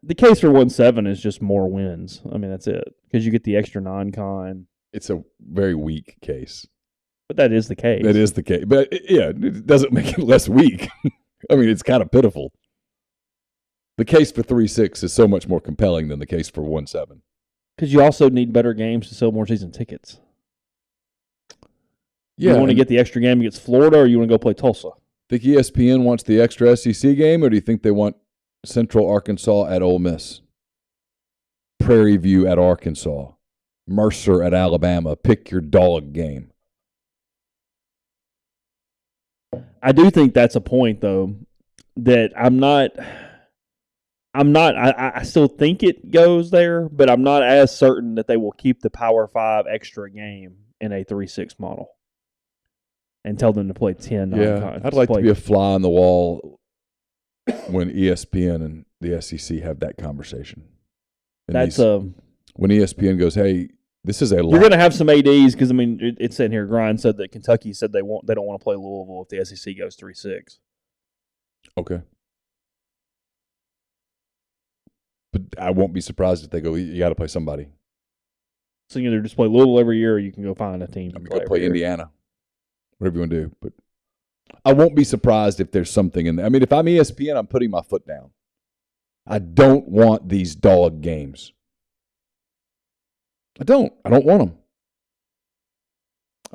Speaker 1: The case for 1-7 is just more wins. I mean, that's it. Because you get the extra non-con.
Speaker 2: It's a very weak case.
Speaker 1: But that is the case.
Speaker 2: That is the case. But, it doesn't make it less weak. I mean, it's kind of pitiful. The case for 3-6 is so much more compelling than the case for 1-7.
Speaker 1: Because you also need better games to sell more season tickets.
Speaker 2: Yeah,
Speaker 1: you want to get the extra game against Florida, or you want to go play Tulsa?
Speaker 2: Think ESPN wants the extra SEC game, or do you think they want Central Arkansas at Ole Miss, Prairie View at Arkansas, Mercer at Alabama? Pick your dog game.
Speaker 1: I do think that's a point, though, that I still think it goes there, but I'm not as certain that they will keep the Power 5 extra game in a 3-6 model and tell them to play 10.
Speaker 2: Yeah, I'd like to be a fly on the wall when ESPN and the SEC have that converation. And when ESPN goes, hey, this is a lot.
Speaker 1: You're going to have some ADs because, I mean, it's sitting here. Grind said that Kentucky said they don't want to play Louisville if the SEC goes 3-6.
Speaker 2: Okay. But I won't be surprised if they go, you got to play somebody.
Speaker 1: So you either just play Louisville every year or you can go find a team.
Speaker 2: I mean, go play Indiana. Whatever you want to do. But I won't be surprised if there's something in there. I mean, if I'm ESPN, I'm putting my foot down. I don't want these dog games. I don't want them.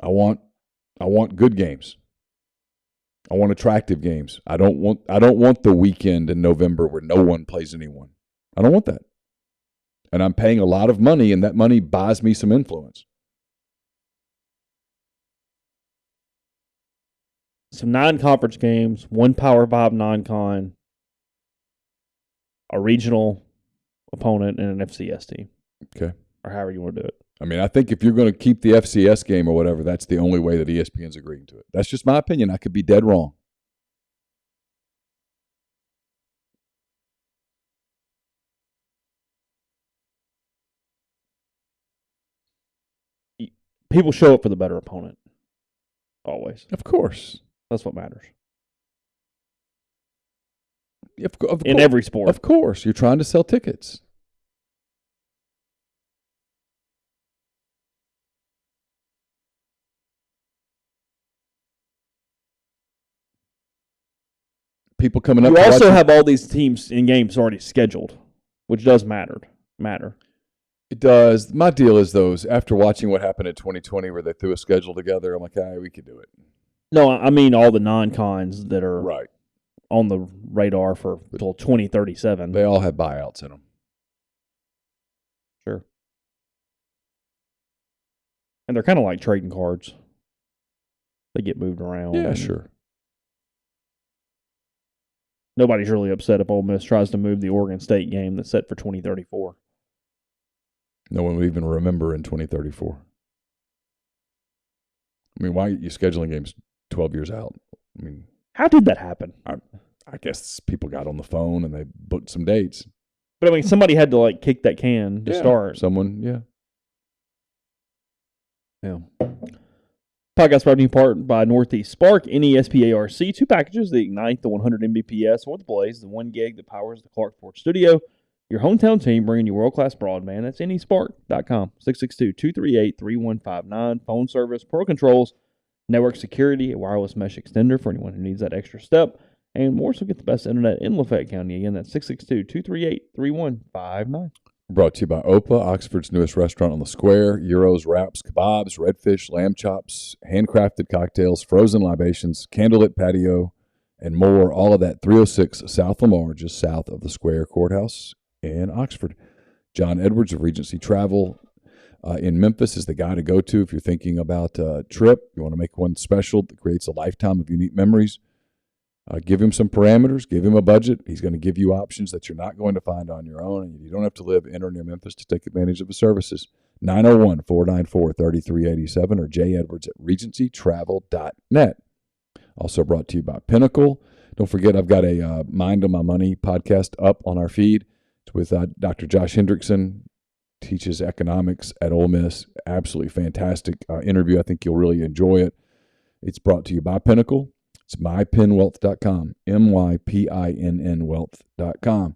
Speaker 2: I want good games. I want attractive games. I don't want the weekend in November where no one plays anyone. I don't want that. And I'm paying a lot of money, and that money buys me some influence.
Speaker 1: Some non-conference games, one Power 5 non-con, a regional opponent, and an FCS team.
Speaker 2: Okay.
Speaker 1: Or however you want to do it.
Speaker 2: I mean, I think if you're going to keep the FCS game or whatever, that's the only way that ESPN's agreeing to it. That's just my opinion. I could be dead wrong.
Speaker 1: People show up for the better opponent. Always.
Speaker 2: Of course.
Speaker 1: That's what matters.
Speaker 2: In
Speaker 1: every sport.
Speaker 2: Of course. You're trying to sell tickets. People coming up.
Speaker 1: You also have all these teams in games already scheduled, which does matter.
Speaker 2: It does. My deal is those, after watching what happened in 2020 where they threw a schedule together, I'm like, we could do it.
Speaker 1: No, I mean all the non-cons that are
Speaker 2: Right.
Speaker 1: on the radar for until 2037.
Speaker 2: They all have buyouts in them.
Speaker 1: Sure. And they're kind of like trading cards. They get moved around.
Speaker 2: Yeah, sure.
Speaker 1: Nobody's really upset if Ole Miss tries to move the Oregon State game that's set for 2034.
Speaker 2: No one would even remember in 2034. I mean, why are you scheduling games 12 years out? I mean,
Speaker 1: how did that happen?
Speaker 2: I guess people got on the phone and they booked some dates.
Speaker 1: But I mean, somebody had to like kick that can to start.
Speaker 2: Someone, yeah.
Speaker 1: Podcast brought to you in part by Northeast Spark, NESPARC, 2 packages that ignite the 100 Mbps or the blaze, the 1 gig that powers the Clark Sports Studio. Your hometown team bringing you world-class broadband. That's nespark.com, 662-238-3159. Phone service, pro controls, network security, a wireless mesh extender for anyone who needs that extra step, and more, so get the best internet in Lafayette County. Again, that's 662-238-3159.
Speaker 2: Brought to you by Opa, Oxford's newest restaurant on the square. Gyros, wraps, kebabs, redfish, lamb chops, handcrafted cocktails, frozen libations, candlelit patio, and more. All of that 306 South Lamar, just south of the Square Courthouse in Oxford. John Edwards of Regency Travel in Memphis is the guy to go to if you're thinking about a trip. You want to make one special that creates a lifetime of unique memories. Give him some parameters, give him a budget. He's going to give you options that you're not going to find on your own, and you don't have to live in or near Memphis to take advantage of the services. 901-494-3387 or jedwards@regencytravel.net. Also brought to you by Pinnacle. Don't forget, I've got a Mind on My Money podcast up on our feed. It's with Dr. Josh Hendrickson. Teaches economics at Ole Miss. Absolutely fantastic interview. I think you'll really enjoy it. It's brought to you by Pinnacle. It's mypinwealth.com, MYPINN wealth.com.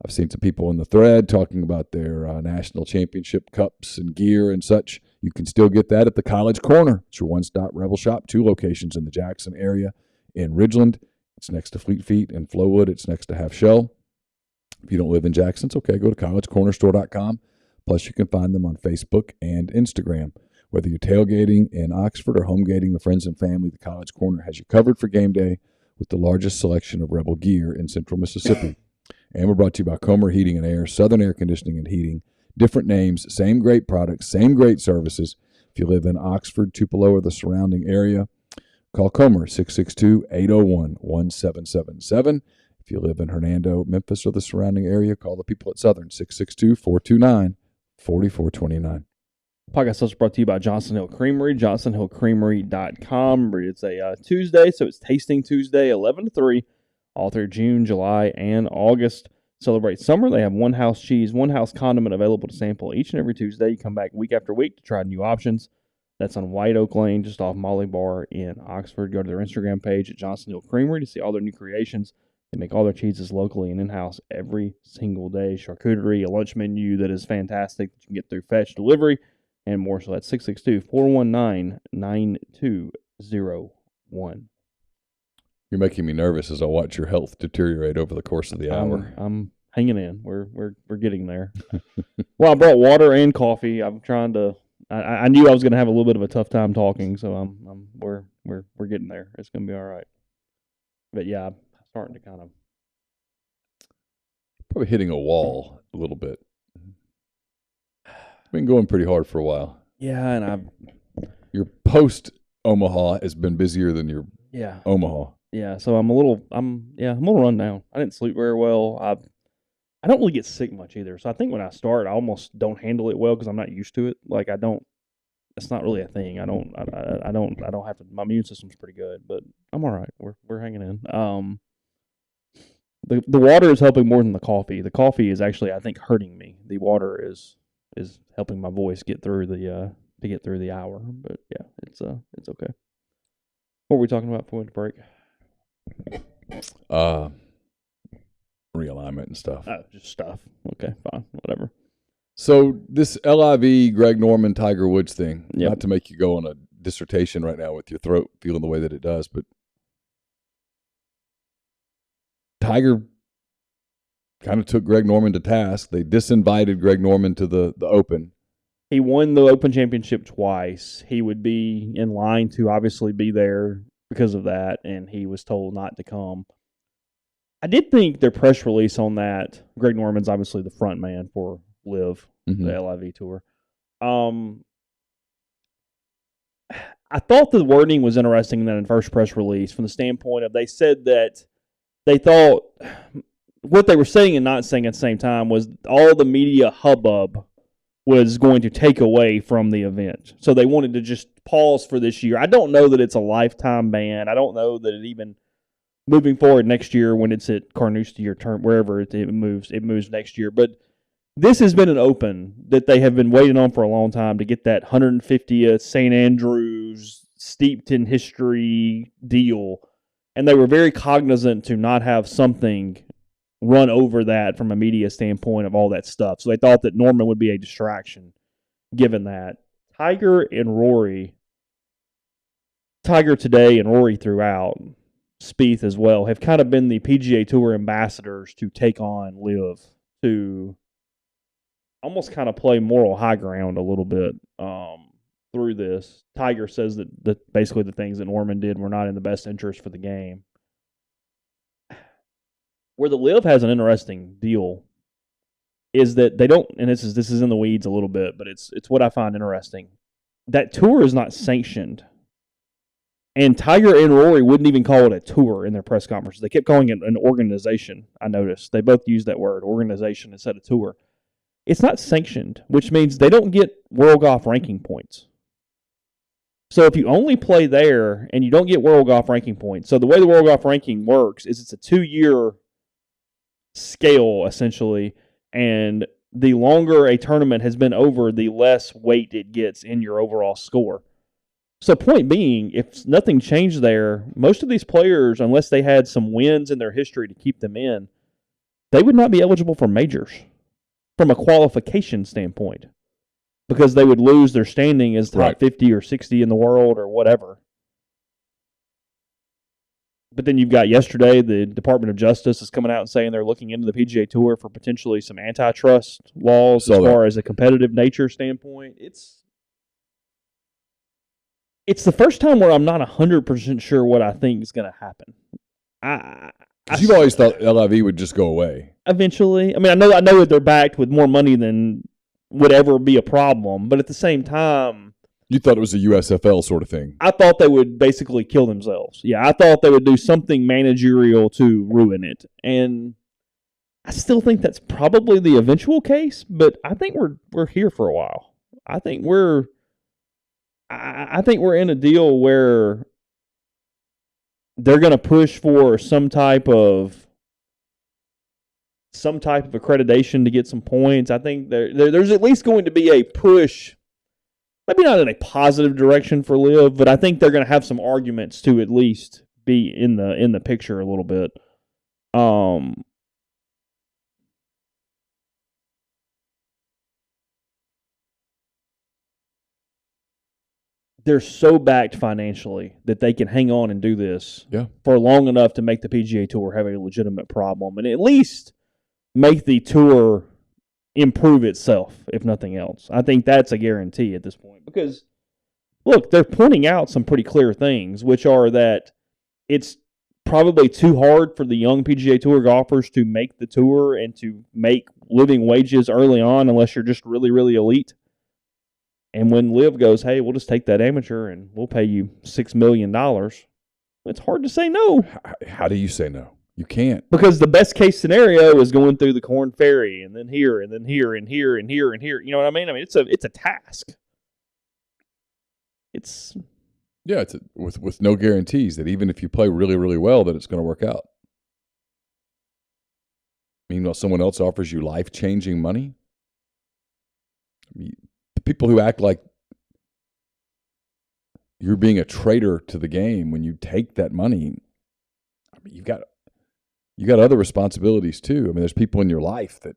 Speaker 2: I've seen some people in the thread talking about their national championship cups and gear and such. You can still get that at the College Corner. It's your one-stop Rebel shop, 2 locations in the Jackson area. In Ridgeland, it's next to Fleet Feet. In Flowood, it's next to Half Shell. If you don't live in Jackson, it's okay. Go to collegecornerstore.com. Plus, you can find them on Facebook and Instagram. Whether you're tailgating in Oxford or home gating with friends and family, the College Corner has you covered for game day with the largest selection of Rebel gear in central Mississippi. And we're brought to you by Comer Heating and Air, Southern Air Conditioning and Heating. Different names, same great products, same great services. If you live in Oxford, Tupelo, or the surrounding area, call Comer, 662-801-1777. If you live in Hernando, Memphis, or the surrounding area, call the people at Southern, 662-429-4429.
Speaker 1: Podcast also brought to you by Johnson Hill Creamery, johnsonhillcreamery.com. It's a Tuesday, so it's Tasting Tuesday, 11 to 3, all through June, July, and August. Celebrate summer. They have one house cheese, one house condiment available to sample each and every Tuesday. You come back week after week to try new options. That's on White Oak Lane, just off Molly Bar in Oxford. Go to their Instagram page at Johnson Hill Creamery to see all their new creations. They make all their cheeses locally and in-house every single day. Charcuterie, a lunch menu that is fantastic that you can get through Fetch Delivery, and more. So that's 662-419-9201.
Speaker 2: You're making me nervous as I watch your health deteriorate over the course of the hour.
Speaker 1: I'm hanging in. We're getting there. Well, I brought water and coffee. I'm trying to. I knew I was going to have a little bit of a tough time talking, so we're getting there. It's going to be all right. But yeah, I'm starting to kind of
Speaker 2: probably hitting a wall a little bit. It's been going pretty hard for a while.
Speaker 1: Yeah, and
Speaker 2: your post Omaha has been busier than your Omaha.
Speaker 1: Yeah, so I'm a little run down. I didn't sleep very well. I don't really get sick much either. So I think when I start, I almost don't handle it well because I'm not used to it. Like it's not really a thing. I don't have to. My immune system's pretty good, but I'm all right. We're hanging in. The water is helping more than the coffee. The coffee is actually, I think, hurting me. The water is helping my voice get through the hour. But yeah, it's okay. What were we talking about before the break?
Speaker 2: Realignment and stuff.
Speaker 1: Oh, just stuff. Okay, fine, whatever.
Speaker 2: So this LIV Greg Norman Tiger Woods thing,
Speaker 1: Yep.
Speaker 2: Not to make you go on a dissertation right now with your throat feeling the way that it does, but Tiger kind of took Greg Norman to task. They disinvited Greg Norman to the Open.
Speaker 1: He won the Open Championship twice. He would be in line to obviously be there because of that, and he was told not to come. I did think their press release on that, Greg Norman's obviously the front man for LIV, the LIV Tour. I thought the wording was interesting in that first press release from the standpoint of they said that they thought what they were saying and not saying at the same time was all the media hubbub was going to take away from the event. So they wanted to just pause for this year. I don't know that it's a lifetime ban. I don't know that it even moving forward next year when it's at Carnoustie or wherever it moves next year. But this has been an open that they have been waiting on for a long time to get that 150th St. Andrews steeped in history deal. And they were very cognizant to not have something run over that from a media standpoint of all that stuff. So they thought that Norman would be a distraction given that. Tiger today and Rory throughout, Spieth as well, have kind of been the PGA Tour ambassadors to take on LIV, to almost kind of play moral high ground a little bit through this. Tiger says that basically the things that Norman did were not in the best interest for the game. Where the LIV has an interesting deal is that they don't, and this is in the weeds a little bit, but it's what I find interesting. That tour is not sanctioned. And Tiger and Rory wouldn't even call it a tour in their press conferences. They kept calling it an organization, I noticed. They both used that word, organization, instead of tour. It's not sanctioned, which means they don't get World Golf ranking points. So if you only play there and you don't get World Golf ranking points, so the way the World Golf ranking works is it's a 2-year scale, essentially, and the longer a tournament has been over, the less weight it gets in your overall score. So point being, if nothing changed there, most of these players, unless they had some wins in their history to keep them in, they would not be eligible for majors from a qualification standpoint because they would lose their standing as top 50 or 60 in the world or whatever. But then you've got yesterday, the Department of Justice is coming out and saying they're looking into the PGA Tour for potentially some antitrust laws as far as a competitive nature standpoint. It's the first time where I'm not 100% sure what I think is going to happen.
Speaker 2: You've always thought LIV would just go away.
Speaker 1: Eventually. I mean, I know that they're backed with more money than would ever be a problem, but at the same time...
Speaker 2: You thought it was a USFL sort of thing.
Speaker 1: I thought they would basically kill themselves. Yeah, I thought they would do something managerial to ruin it. And I still think that's probably the eventual case, but I think we're here for a while. I think we're in a deal where they're going to push for some type of accreditation to get some points. I think there's at least going to be a push, maybe not in a positive direction for LIV, but I think they're going to have some arguments to at least be in the picture a little bit. They're so backed financially that they can hang on and do this for long enough to make the PGA Tour have a legitimate problem and at least make the tour improve itself, if nothing else. I think that's a guarantee at this point because, look, they're pointing out some pretty clear things, which are that it's probably too hard for the young PGA Tour golfers to make the tour and to make living wages early on unless you're just really, really elite. And when LIV goes, hey, we'll just take that amateur and we'll pay you $6 million, it's hard to say no.
Speaker 2: How do you say no? You can't.
Speaker 1: Because the best case scenario is going through the Corn Ferry and then here and then here and here and here and here. You know what I mean? I mean, it's a task. It's
Speaker 2: with no guarantees that even if you play really, really well that it's going to work out. Meanwhile, someone else offers you life-changing money. I mean, the people who act like you're being a traitor to the game when you take that money, I mean, you got other responsibilities too. I mean, there's people in your life that,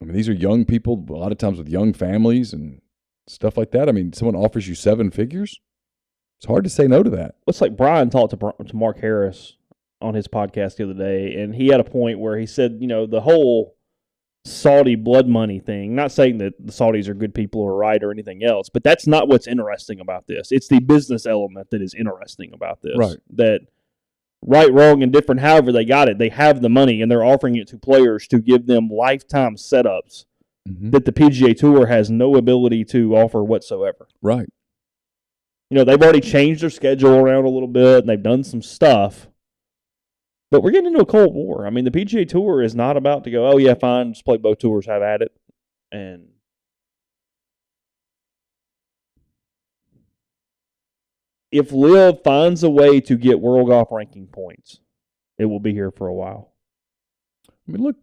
Speaker 2: I mean, these are young people, a lot of times with young families and stuff like that. I mean, someone offers you 7 figures. It's hard to say no to that.
Speaker 1: Looks like Brian talked to Mark Harris on his podcast the other day, and he had a point where he said, you know, the whole Saudi blood money thing. Not saying that the Saudis are good people or right or anything else, but that's not what's interesting about this. It's the business element that is interesting about this.
Speaker 2: Right.
Speaker 1: That right, wrong, and different, however they got it, they have the money and they're offering it to players to give them lifetime setups that the PGA Tour has no ability to offer whatsoever.
Speaker 2: Right.
Speaker 1: You know, they've already changed their schedule around a little bit and they've done some stuff. But we're getting into a Cold War. I mean, the PGA Tour is not about to go, oh, yeah, fine, just play both tours, have at it. And if LIV finds a way to get world golf ranking points, it will be here for a while.
Speaker 2: I mean, look,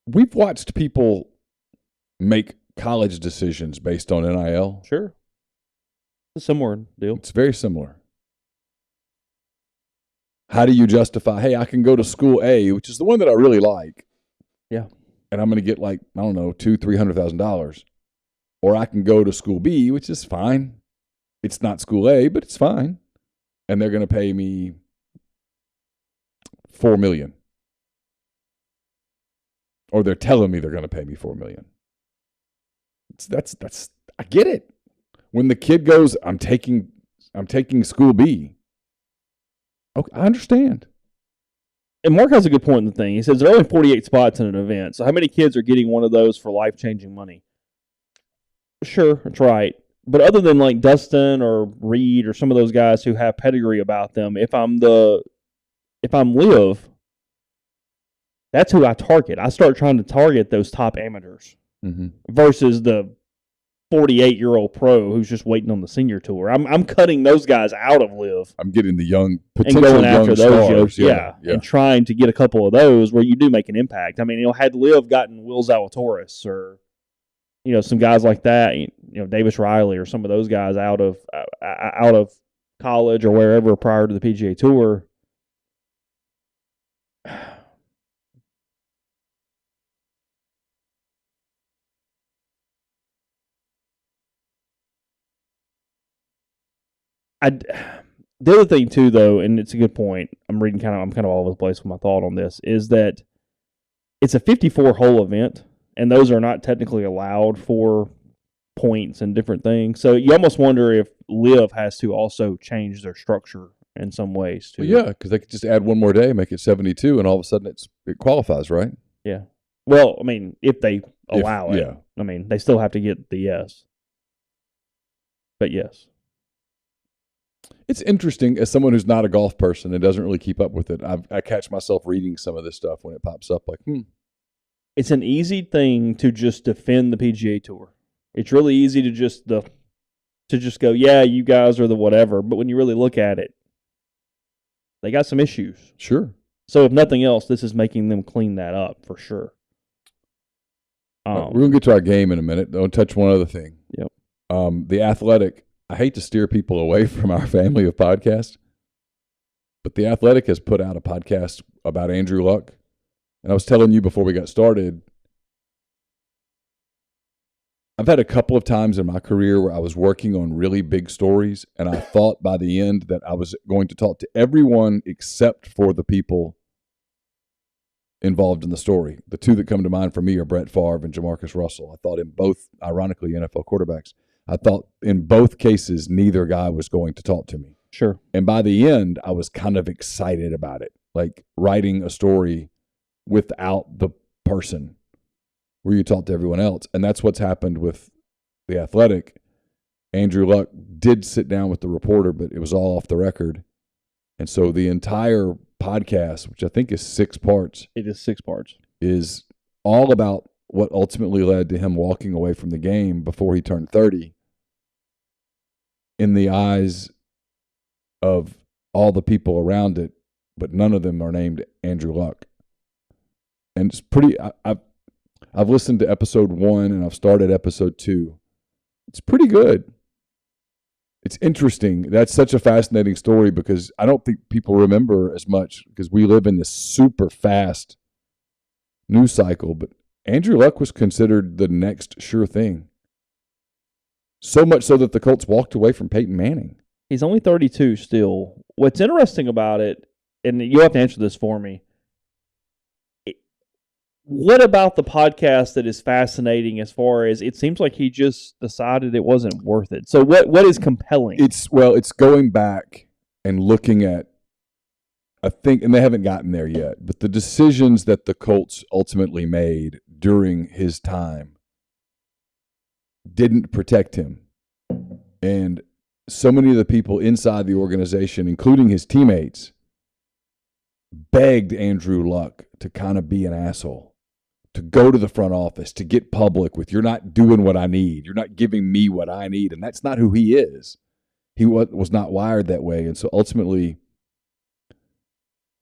Speaker 2: we've watched people make college decisions based on NIL.
Speaker 1: Sure. It's a similar deal.
Speaker 2: It's very similar. How do you justify, hey, I can go to school A, which is the one that I really like.
Speaker 1: Yeah.
Speaker 2: And I'm going to get like, I don't know, $200,000-$300,000. Or I can go to school B, which is fine. It's not school A, but it's fine. And they're going to pay me $4 million. Or they're telling me they're going to pay me $4 million. That's I get it. When the kid goes, I'm taking school B. Okay, I understand.
Speaker 1: And Mark has a good point in the thing. He says there are only 48 spots in an event. So how many kids are getting one of those for life-changing money? Sure, that's right. But other than like Dustin or Reed or some of those guys who have pedigree about them, if I'm LIV, that's who I target. I start trying to target those top amateurs versus the 48-year-old pro who's just waiting on the senior tour. I'm cutting those guys out of LIV.
Speaker 2: I'm getting the young,
Speaker 1: and
Speaker 2: potential
Speaker 1: going after
Speaker 2: young
Speaker 1: those
Speaker 2: stars.
Speaker 1: Yeah, and trying to get a couple of those where you do make an impact. I mean, had LIV gotten Will Zalatoris or some guys like that, Davis Riley or some of those guys out of college or wherever prior to the PGA Tour. The other thing too, though, and it's a good point. I'm kind of all over the place with my thought on this. Is that it's a 54-hole event, and those are not technically allowed for points and different things. So you almost wonder if LIV has to also change their structure in some ways too.
Speaker 2: Well, yeah, because they could just add one more day, make it 72, and all of a sudden it qualifies, right?
Speaker 1: Yeah. Well, I mean, if they allow it, yeah. I mean, they still have to get the yes. But yes.
Speaker 2: It's interesting as someone who's not a golf person and doesn't really keep up with it. I catch myself reading some of this stuff when it pops up like,
Speaker 1: It's an easy thing to just defend the PGA Tour. It's really easy to just go, yeah, you guys are the whatever. But when you really look at it, they got some issues.
Speaker 2: Sure.
Speaker 1: So if nothing else, this is making them clean that up for sure.
Speaker 2: We're going to get to our game in a minute. Don't touch one other thing.
Speaker 1: Yep.
Speaker 2: The Athletic. I hate to steer people away from our family of podcasts, but The Athletic has put out a podcast about Andrew Luck. And I was telling you before we got started, I've had a couple of times in my career where I was working on really big stories, and I thought by the end that I was going to talk to everyone except for the people involved in the story. The two that come to mind for me are Brett Favre and Jamarcus Russell. I thought in both, ironically, NFL quarterbacks. I thought in both cases, neither guy was going to talk to me.
Speaker 1: Sure.
Speaker 2: And by the end, I was kind of excited about it, like writing a story without the person where you talk to everyone else. And that's what's happened with The Athletic. Andrew Luck did sit down with the reporter, but it was all off the record. And so the entire podcast, which I think is 6 parts.
Speaker 1: It is 6 parts.
Speaker 2: Is all about what ultimately led to him walking away from the game before he turned 30 in the eyes of all the people around it, but none of them are named Andrew Luck. And it's pretty, I've listened to episode 1 and I've started episode 2. It's pretty good. It's interesting. That's such a fascinating story because I don't think people remember as much because we live in this super fast news cycle, but Andrew Luck was considered the next sure thing. So much so that the Colts walked away from Peyton Manning.
Speaker 1: He's only 32 still. What's interesting about it, and you'll have to answer this for me, What about the podcast that is fascinating as far as it seems like he just decided it wasn't worth it? So what is compelling?
Speaker 2: It's going back and looking at, I think, and they haven't gotten there yet, but the decisions that the Colts ultimately made during his time didn't protect him. And so many of the people inside the organization, including his teammates, begged Andrew Luck to kind of be an asshole, to go to the front office, to get public with, you're not doing what I need. You're not giving me what I need. And that's not who he is. He was not wired that way. And so ultimately,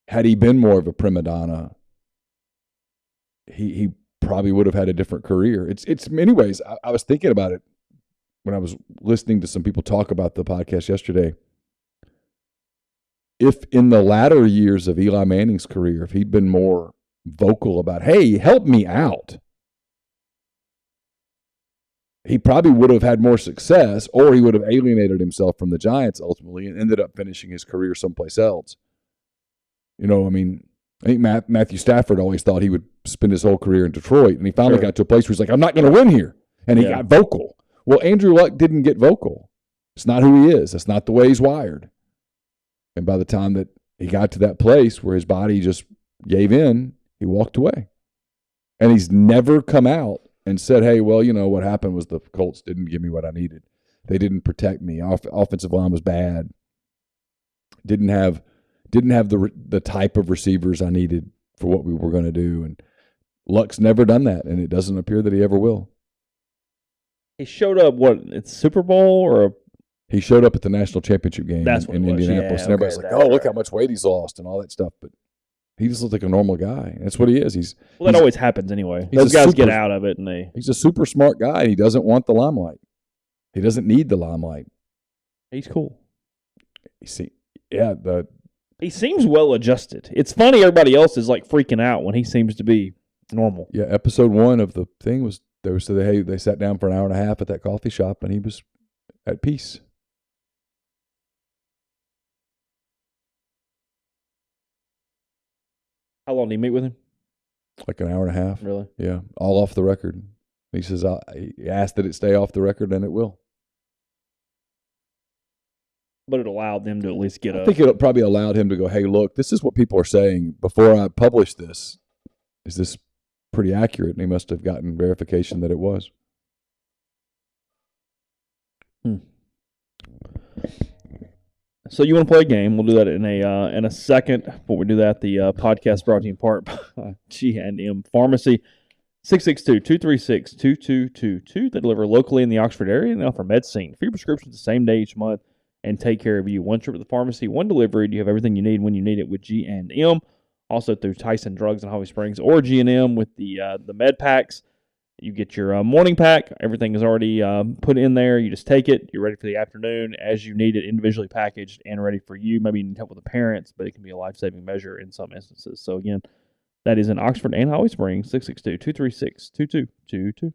Speaker 2: had he been more of a prima donna, he probably would have had a different career. It's anyways, I was thinking about it when I was listening to some people talk about the podcast yesterday. If in the latter years of Eli Manning's career, if he'd been more vocal about, hey, help me out, he probably would have had more success, or he would have alienated himself from the Giants ultimately and ended up finishing his career someplace else. You know, I mean, I think Matthew Stafford always thought he would spend his whole career in Detroit, and he finally got to a place where he's like, I'm not going to win here. And he got vocal. Well, Andrew Luck didn't get vocal. It's not who he is. That's not the way he's wired. And by the time that he got to that place where his body just gave in, he walked away. And he's never come out and said, hey, well, you know, what happened was the Colts didn't give me what I needed. They didn't protect me. Offensive line was bad. Didn't have the type of receivers I needed for what we were going to do. And Luck's never done that, and it doesn't appear that he ever will.
Speaker 1: He showed up, it's Super Bowl or
Speaker 2: he showed up at the national championship game in Indianapolis, and everybody's like, "Oh, look how much weight he's lost," and all that stuff. But he just looks like a normal guy. That's what he is.
Speaker 1: That always happens anyway. Those guys get out of it, and
Speaker 2: he's a super smart guy, and he doesn't want the limelight. He doesn't need the limelight.
Speaker 1: He's cool.
Speaker 2: He seems
Speaker 1: well adjusted. It's funny everybody else is like freaking out when he seems to be normal.
Speaker 2: Yeah, episode 1 of the thing was they sat down for an hour and a half at that coffee shop, and he was at peace.
Speaker 1: How long did he meet with him?
Speaker 2: Like an hour and a half.
Speaker 1: Really?
Speaker 2: Yeah, all off the record. He says, he asked that it stay off the record, and it will.
Speaker 1: But it allowed them to at least get
Speaker 2: I think it probably allowed him to go, hey, look, this is what people are saying before I publish this. Is this pretty accurate? And he must have gotten verification that it was.
Speaker 1: So you want to play a game? We'll do that in a second. Before we do that, the podcast brought to you in part by G&M Pharmacy. 662-236-2222. They deliver locally in the Oxford area, and they offer medicine. Free prescriptions the same day each month and take care of you. One trip to the pharmacy, one delivery. You have everything you need when you need it with G&M. Also through Tyson Drugs in Holly Springs or G&M with the med packs. You get your morning pack. Everything is already put in there. You just take it. You're ready for the afternoon as you need it, individually packaged and ready for you. Maybe you need help with the parents, but it can be a life-saving measure in some instances. So, again, that is in Oxford and Holly Springs, 662-236-2222.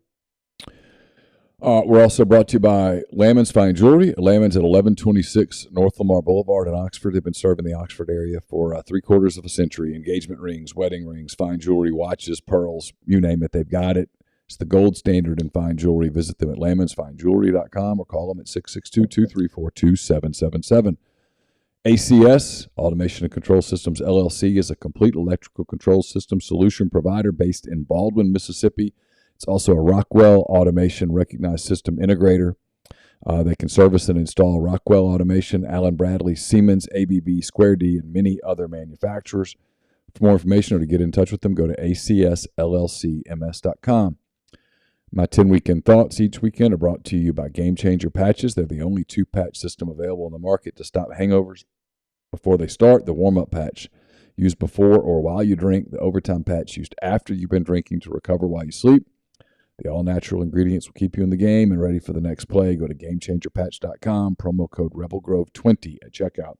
Speaker 2: We're also brought to you by Lammons Fine Jewelry. Lammons at 1126 North Lamar Boulevard in Oxford. They've been serving the Oxford area for 3/4 of a century. Engagement rings, wedding rings, fine jewelry, watches, pearls, you name it, they've got it. It's the gold standard in fine jewelry. Visit them at lammonsfinejewelry.com or call them at 662-234-2777. ACS, Automation and Control Systems, LLC, is a complete electrical control system solution provider based in Baldwin, Mississippi. It's also a Rockwell Automation recognized system integrator. They can service and install Rockwell Automation, Allen Bradley, Siemens, ABB, Square D, and many other manufacturers. For more information or to get in touch with them, go to acsllcms.com. My 10 weekend thoughts each weekend are brought to you by Game Changer Patches. They're the only 2-patch system available on the market to stop hangovers before they start. The warm-up patch used before or while you drink. The overtime patch used after you've been drinking to recover while you sleep. The all-natural ingredients will keep you in the game and ready for the next play. Go to GameChangerPatch.com, promo code RebelGrove20 at checkout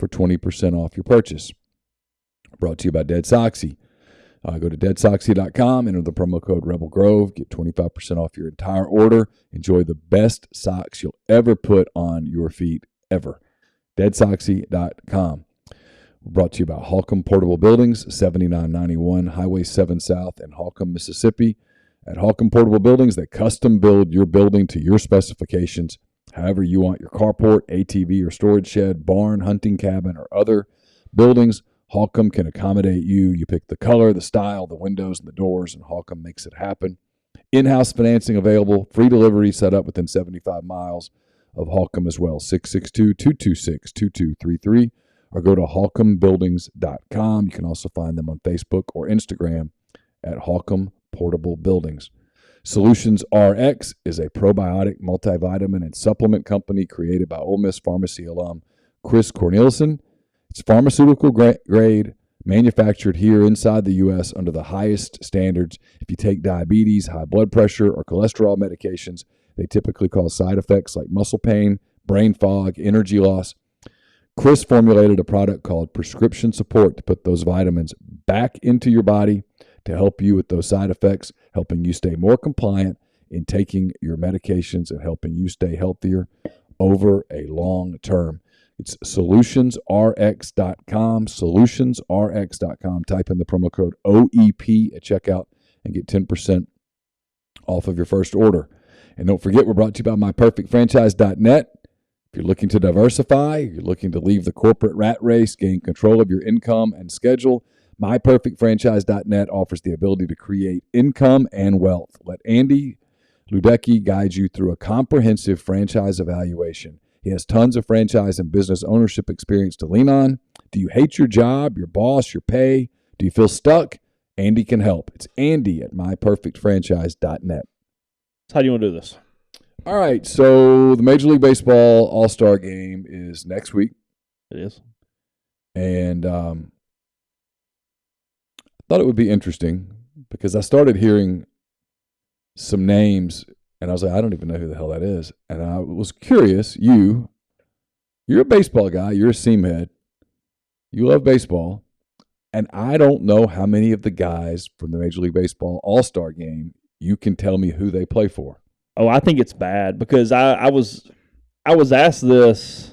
Speaker 2: for 20% off your purchase. Brought to you by Dead Soxy. Go to deadsoxy.com, enter the promo code RebelGrove, get 25% off your entire order. Enjoy the best socks you'll ever put on your feet, ever. deadsoxy.com. We're brought to you by Holcomb Portable Buildings, 7991 Highway 7 South in Holcomb, Mississippi. At Holcomb Portable Buildings, they custom build your building to your specifications. However you want your carport, ATV or storage shed, barn, hunting cabin, or other buildings, Holcomb can accommodate you. You pick the color, the style, the windows, and the doors, and Holcomb makes it happen. In-house financing available, free delivery set up within 75 miles of Holcomb as well. 662-226-2233, or go to holcombbuildings.com. You can also find them on Facebook or Instagram at Holcomb Portable Buildings. Solutions RX is a probiotic multivitamin and supplement company created by Ole Miss pharmacy alum Chris Cornelison. It's pharmaceutical grade, manufactured here inside the U.S. under the highest standards. If you take diabetes, high blood pressure, or cholesterol medications, they typically cause side effects like muscle pain, brain fog, energy loss. Chris formulated a product called Prescription Support to put those vitamins back into your body to help you with those side effects, helping you stay more compliant in taking your medications and helping you stay healthier over a long term. It's solutionsrx.com, solutionsrx.com. Type in the promo code OEP at checkout and get 10% off of your first order. And don't forget, we're brought to you by myperfectfranchise.net. If you're looking to diversify, you're looking to leave the corporate rat race, gain control of your income and schedule, myperfectfranchise.net offers the ability to create income and wealth. Let Andy Ludecki guide you through a comprehensive franchise evaluation. He has tons of franchise and business ownership experience to lean on. Do you hate your job, your boss, your pay? Do you feel stuck? Andy can help. It's Andy at myperfectfranchise.net.
Speaker 1: How do you want to do this?
Speaker 2: All right, so the Major League Baseball All-Star game is next week.
Speaker 1: It is.
Speaker 2: And I thought it would be interesting because I started hearing some names, and I was like, I don't even know who the hell that is. And I was curious. You're a baseball guy. You're a seam head. You love baseball. And I don't know how many of the guys from the Major League Baseball All-Star game you can tell me who they play for.
Speaker 1: Oh, I think it's bad because I was asked this.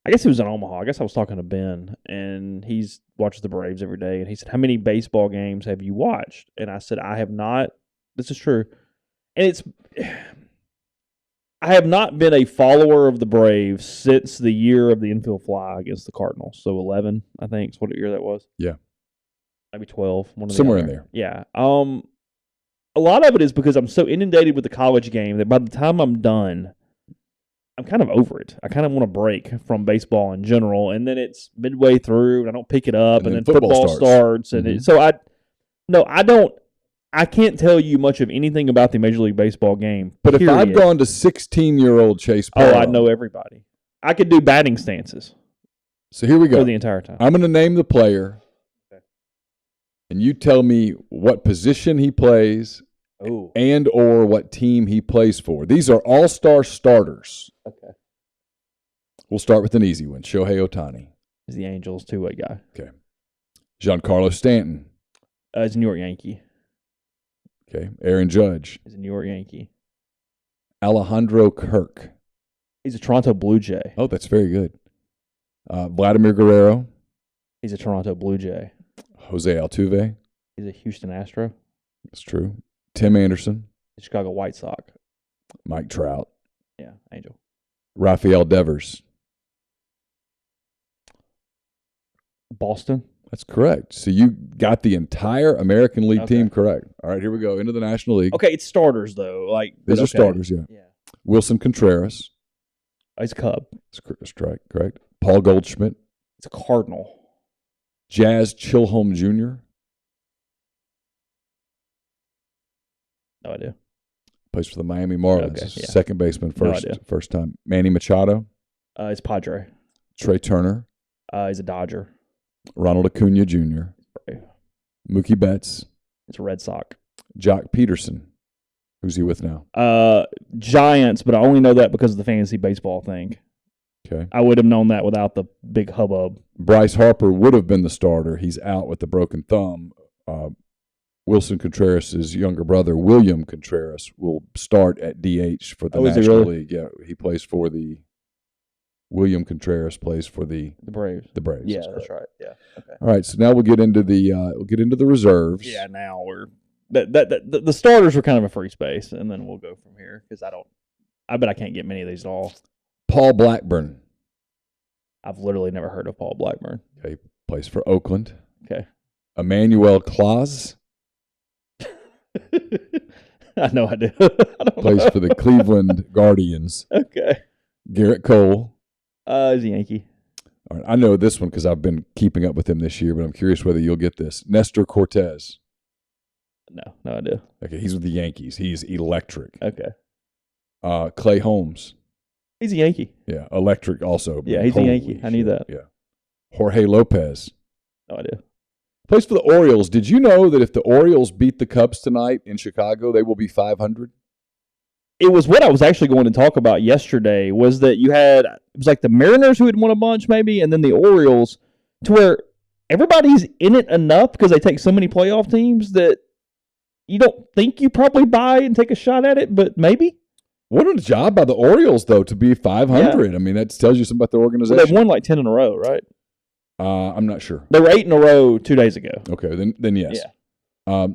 Speaker 1: I guess it was in Omaha. I guess I was talking to Ben, and he's watches the Braves every day, and he said, "How many baseball games have you watched?" And I said, "I have not." This is true, and I have not been a follower of the Braves since the year of the infield fly against the Cardinals. So 11, I think, is what year that was.
Speaker 2: Yeah,
Speaker 1: maybe 12.
Speaker 2: Somewhere in there.
Speaker 1: Yeah. A lot of it is because I'm so inundated with the college game that by the time I'm done, I'm kind of over it. I kind of want to break from baseball in general, and then it's midway through, and I don't pick it up, and then football starts. And so I can't tell you much of anything about the Major League Baseball game.
Speaker 2: But if I've gone to 16-year-old Chase Parham,
Speaker 1: I know everybody. I could do batting stances.
Speaker 2: So here we go.
Speaker 1: For the entire time.
Speaker 2: I'm going to name the player, and you tell me what position he plays and or what team he plays for. These are all-star starters.
Speaker 1: Okay.
Speaker 2: We'll start with an easy one. Shohei Ohtani.
Speaker 1: He's the Angels two-way guy.
Speaker 2: Okay. Giancarlo Stanton.
Speaker 1: He's a New York Yankee.
Speaker 2: Okay. Aaron Judge.
Speaker 1: He's a New York Yankee.
Speaker 2: Alejandro Kirk.
Speaker 1: He's a Toronto Blue Jay.
Speaker 2: Oh, that's very good. Vladimir Guerrero.
Speaker 1: He's a Toronto Blue Jay.
Speaker 2: Jose Altuve.
Speaker 1: He's a Houston Astro.
Speaker 2: That's true. Tim Anderson.
Speaker 1: The Chicago White Sox.
Speaker 2: Mike Trout.
Speaker 1: Yeah, Angel.
Speaker 2: Rafael Devers.
Speaker 1: Boston.
Speaker 2: That's correct. So you got the entire American League team correct. All right, here we go. Into the National League.
Speaker 1: Okay, it's starters, though.
Speaker 2: These are starters, yeah. Wilson Contreras.
Speaker 1: He's a Cub.
Speaker 2: That's correct. Paul Goldschmidt.
Speaker 1: It's a Cardinal.
Speaker 2: Jazz Chilholm Jr.
Speaker 1: No idea.
Speaker 2: Plays for the Miami Marlins.
Speaker 1: Okay, yeah.
Speaker 2: Second baseman, first time. Manny Machado.
Speaker 1: He's Padre.
Speaker 2: Trey Turner.
Speaker 1: He's a Dodger.
Speaker 2: Ronald Acuna Jr.
Speaker 1: Right.
Speaker 2: Mookie Betts.
Speaker 1: It's a Red Sox.
Speaker 2: Jock Peterson. Who's he with now?
Speaker 1: Giants, but I only know that because of the fantasy baseball thing.
Speaker 2: Okay.
Speaker 1: I would have known that without the big hubbub.
Speaker 2: Bryce Harper would have been the starter. He's out with a broken thumb. Wilson Contreras' younger brother, William Contreras, will start at DH for the National League. Yeah, he plays for the William Contreras plays for the
Speaker 1: Braves.
Speaker 2: The Braves.
Speaker 1: Yeah, that's right. Yeah. Okay.
Speaker 2: All right, so now we'll get into the reserves.
Speaker 1: Yeah, now we're the starters were kind of a free space, and then we'll go from here because I bet I can't get many of these at all.
Speaker 2: Paul Blackburn.
Speaker 1: I've literally never heard of Paul Blackburn.
Speaker 2: Okay, plays for Oakland.
Speaker 1: Okay.
Speaker 2: Emmanuel Claus.
Speaker 1: I know I do.
Speaker 2: Plays for the Cleveland Guardians.
Speaker 1: Okay.
Speaker 2: Garrett Cole.
Speaker 1: He's a Yankee.
Speaker 2: All right, I know this one because I've been keeping up with him this year, but I'm curious whether you'll get this. Nestor Cortez.
Speaker 1: No idea.
Speaker 2: Okay, he's with the Yankees. He's electric.
Speaker 1: Okay.
Speaker 2: Clay Holmes.
Speaker 1: He's a Yankee.
Speaker 2: Yeah, electric also.
Speaker 1: Yeah, he's a Yankee. I knew that.
Speaker 2: Yeah. Jorge Lopez.
Speaker 1: No idea.
Speaker 2: Plays for the Orioles. Did you know that if the Orioles beat the Cubs tonight in Chicago, they will be 500?
Speaker 1: It was what I was actually going to talk about yesterday, was that it was like the Mariners who had won a bunch maybe, and then the Orioles, to where everybody's in it enough because they take so many playoff teams that you don't think you probably buy and take a shot at it, but maybe.
Speaker 2: What a job by the Orioles, though, to be 500. Yeah. I mean, that tells you something about their organization.
Speaker 1: Well, they've won like 10 in a row, right?
Speaker 2: I'm not sure.
Speaker 1: They were 8 in a row 2 days ago.
Speaker 2: Okay, then yes.
Speaker 1: Yeah.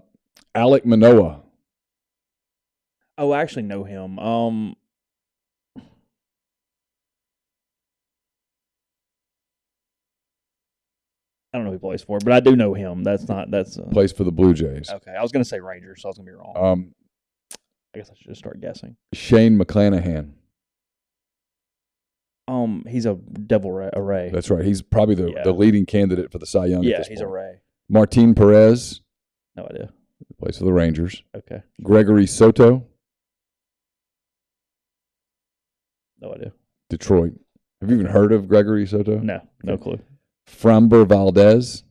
Speaker 2: Alek Manoah.
Speaker 1: Oh, I actually know him. I don't know who he plays for, but I do know him.
Speaker 2: Plays for the Blue Jays.
Speaker 1: Okay, I was going to say Rangers, so I was going to be wrong. I guess I should just start guessing.
Speaker 2: Shane McClanahan.
Speaker 1: He's a Devil Ray.
Speaker 2: That's right. He's probably the leading candidate for the Cy Young.
Speaker 1: Yeah,
Speaker 2: at this
Speaker 1: he's
Speaker 2: point.
Speaker 1: a Ray.
Speaker 2: Martin Perez.
Speaker 1: No idea.
Speaker 2: Plays for the Rangers.
Speaker 1: Okay.
Speaker 2: Gregory Soto.
Speaker 1: No idea.
Speaker 2: Detroit. Have you even heard of Gregory Soto?
Speaker 1: No clue.
Speaker 2: Framber Valdez.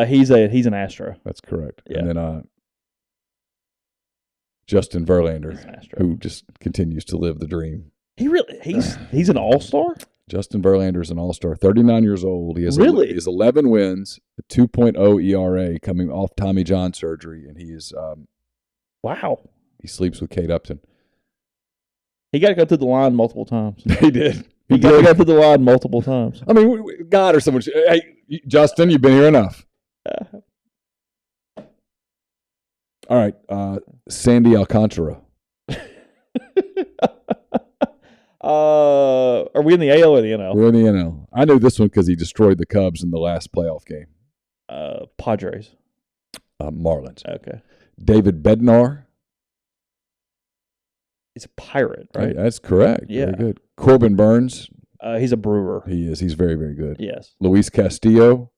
Speaker 1: He's an Astro.
Speaker 2: That's correct.
Speaker 1: Yeah.
Speaker 2: And then Justin Verlander, who just continues to live the dream.
Speaker 1: He's an All-Star?
Speaker 2: Justin Verlander is an All-Star, 39 years old. He has 11 wins, a 2.0 ERA coming off Tommy John surgery, and he is
Speaker 1: wow.
Speaker 2: He sleeps with Kate Upton.
Speaker 1: He got to go through the line multiple times.
Speaker 2: He did.
Speaker 1: He got to go through the line multiple times.
Speaker 2: I mean, God or someone. Hey, Justin, you've been here enough. All right, Sandy Alcantara.
Speaker 1: Are we in the AL or the NL?
Speaker 2: We're in the NL. I knew this one because he destroyed the Cubs in the last playoff game.
Speaker 1: Padres.
Speaker 2: Marlins.
Speaker 1: Okay.
Speaker 2: David Bednar.
Speaker 1: He's a Pirate, right?
Speaker 2: Hey, that's correct.
Speaker 1: Yeah.
Speaker 2: Very good. Corbin Burns.
Speaker 1: He's a Brewer.
Speaker 2: He is. He's very, very good.
Speaker 1: Yes.
Speaker 2: Luis Castillo.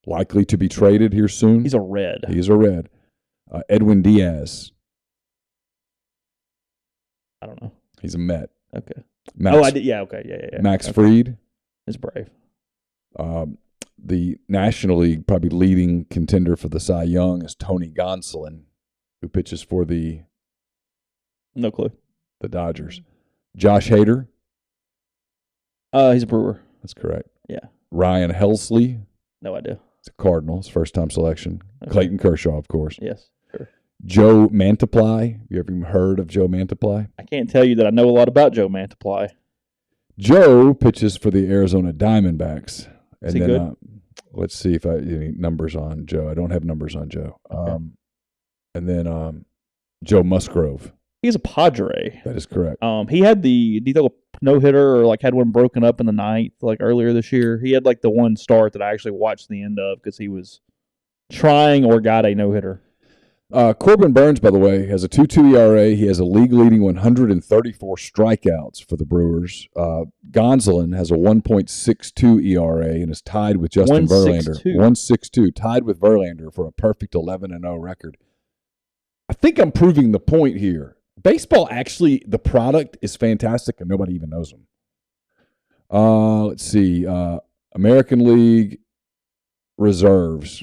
Speaker 2: Likely to be traded here soon.
Speaker 1: He's a Red.
Speaker 2: He's a Red. Edwin Diaz.
Speaker 1: I don't know.
Speaker 2: He's a Met.
Speaker 1: Okay.
Speaker 2: I
Speaker 1: did. Yeah. Okay. Yeah.
Speaker 2: Max
Speaker 1: okay.
Speaker 2: Fried.
Speaker 1: Is Brave.
Speaker 2: The National League probably leading contender for the Cy Young is Tony Gonsolin, who pitches for the.
Speaker 1: No clue.
Speaker 2: The Dodgers. Josh Hader.
Speaker 1: He's a Brewer.
Speaker 2: That's correct.
Speaker 1: Yeah.
Speaker 2: Ryan Helsley.
Speaker 1: No idea.
Speaker 2: It's a Cardinals, first-time selection. Okay. Clayton Kershaw, of course.
Speaker 1: Yes. Sure.
Speaker 2: Joe Mantiply. You ever even heard of Joe Mantiply?
Speaker 1: I can't tell you that I know a lot about Joe Mantiply.
Speaker 2: Joe pitches for the Arizona Diamondbacks. And
Speaker 1: is he
Speaker 2: then,
Speaker 1: good?
Speaker 2: Let's see if I have any numbers on Joe. I don't have numbers on Joe. Okay. And then Joe Musgrove.
Speaker 1: He's a Padre.
Speaker 2: That is correct.
Speaker 1: He had did he throw a no-hitter or like had one broken up in the ninth like earlier this year? He had like the one start that I actually watched the end of because he was trying or got a no-hitter.
Speaker 2: Corbin Burns, by the way, has a 2.2 ERA. He has a league-leading 134 strikeouts for the Brewers. Gonsolin has a 1.62 ERA and is tied with Justin Verlander. 1.62, tied with Verlander for a perfect 11-0 record. I think I'm proving the point here. Baseball, actually, the product is fantastic, and nobody even knows them. Let's see. American League reserves.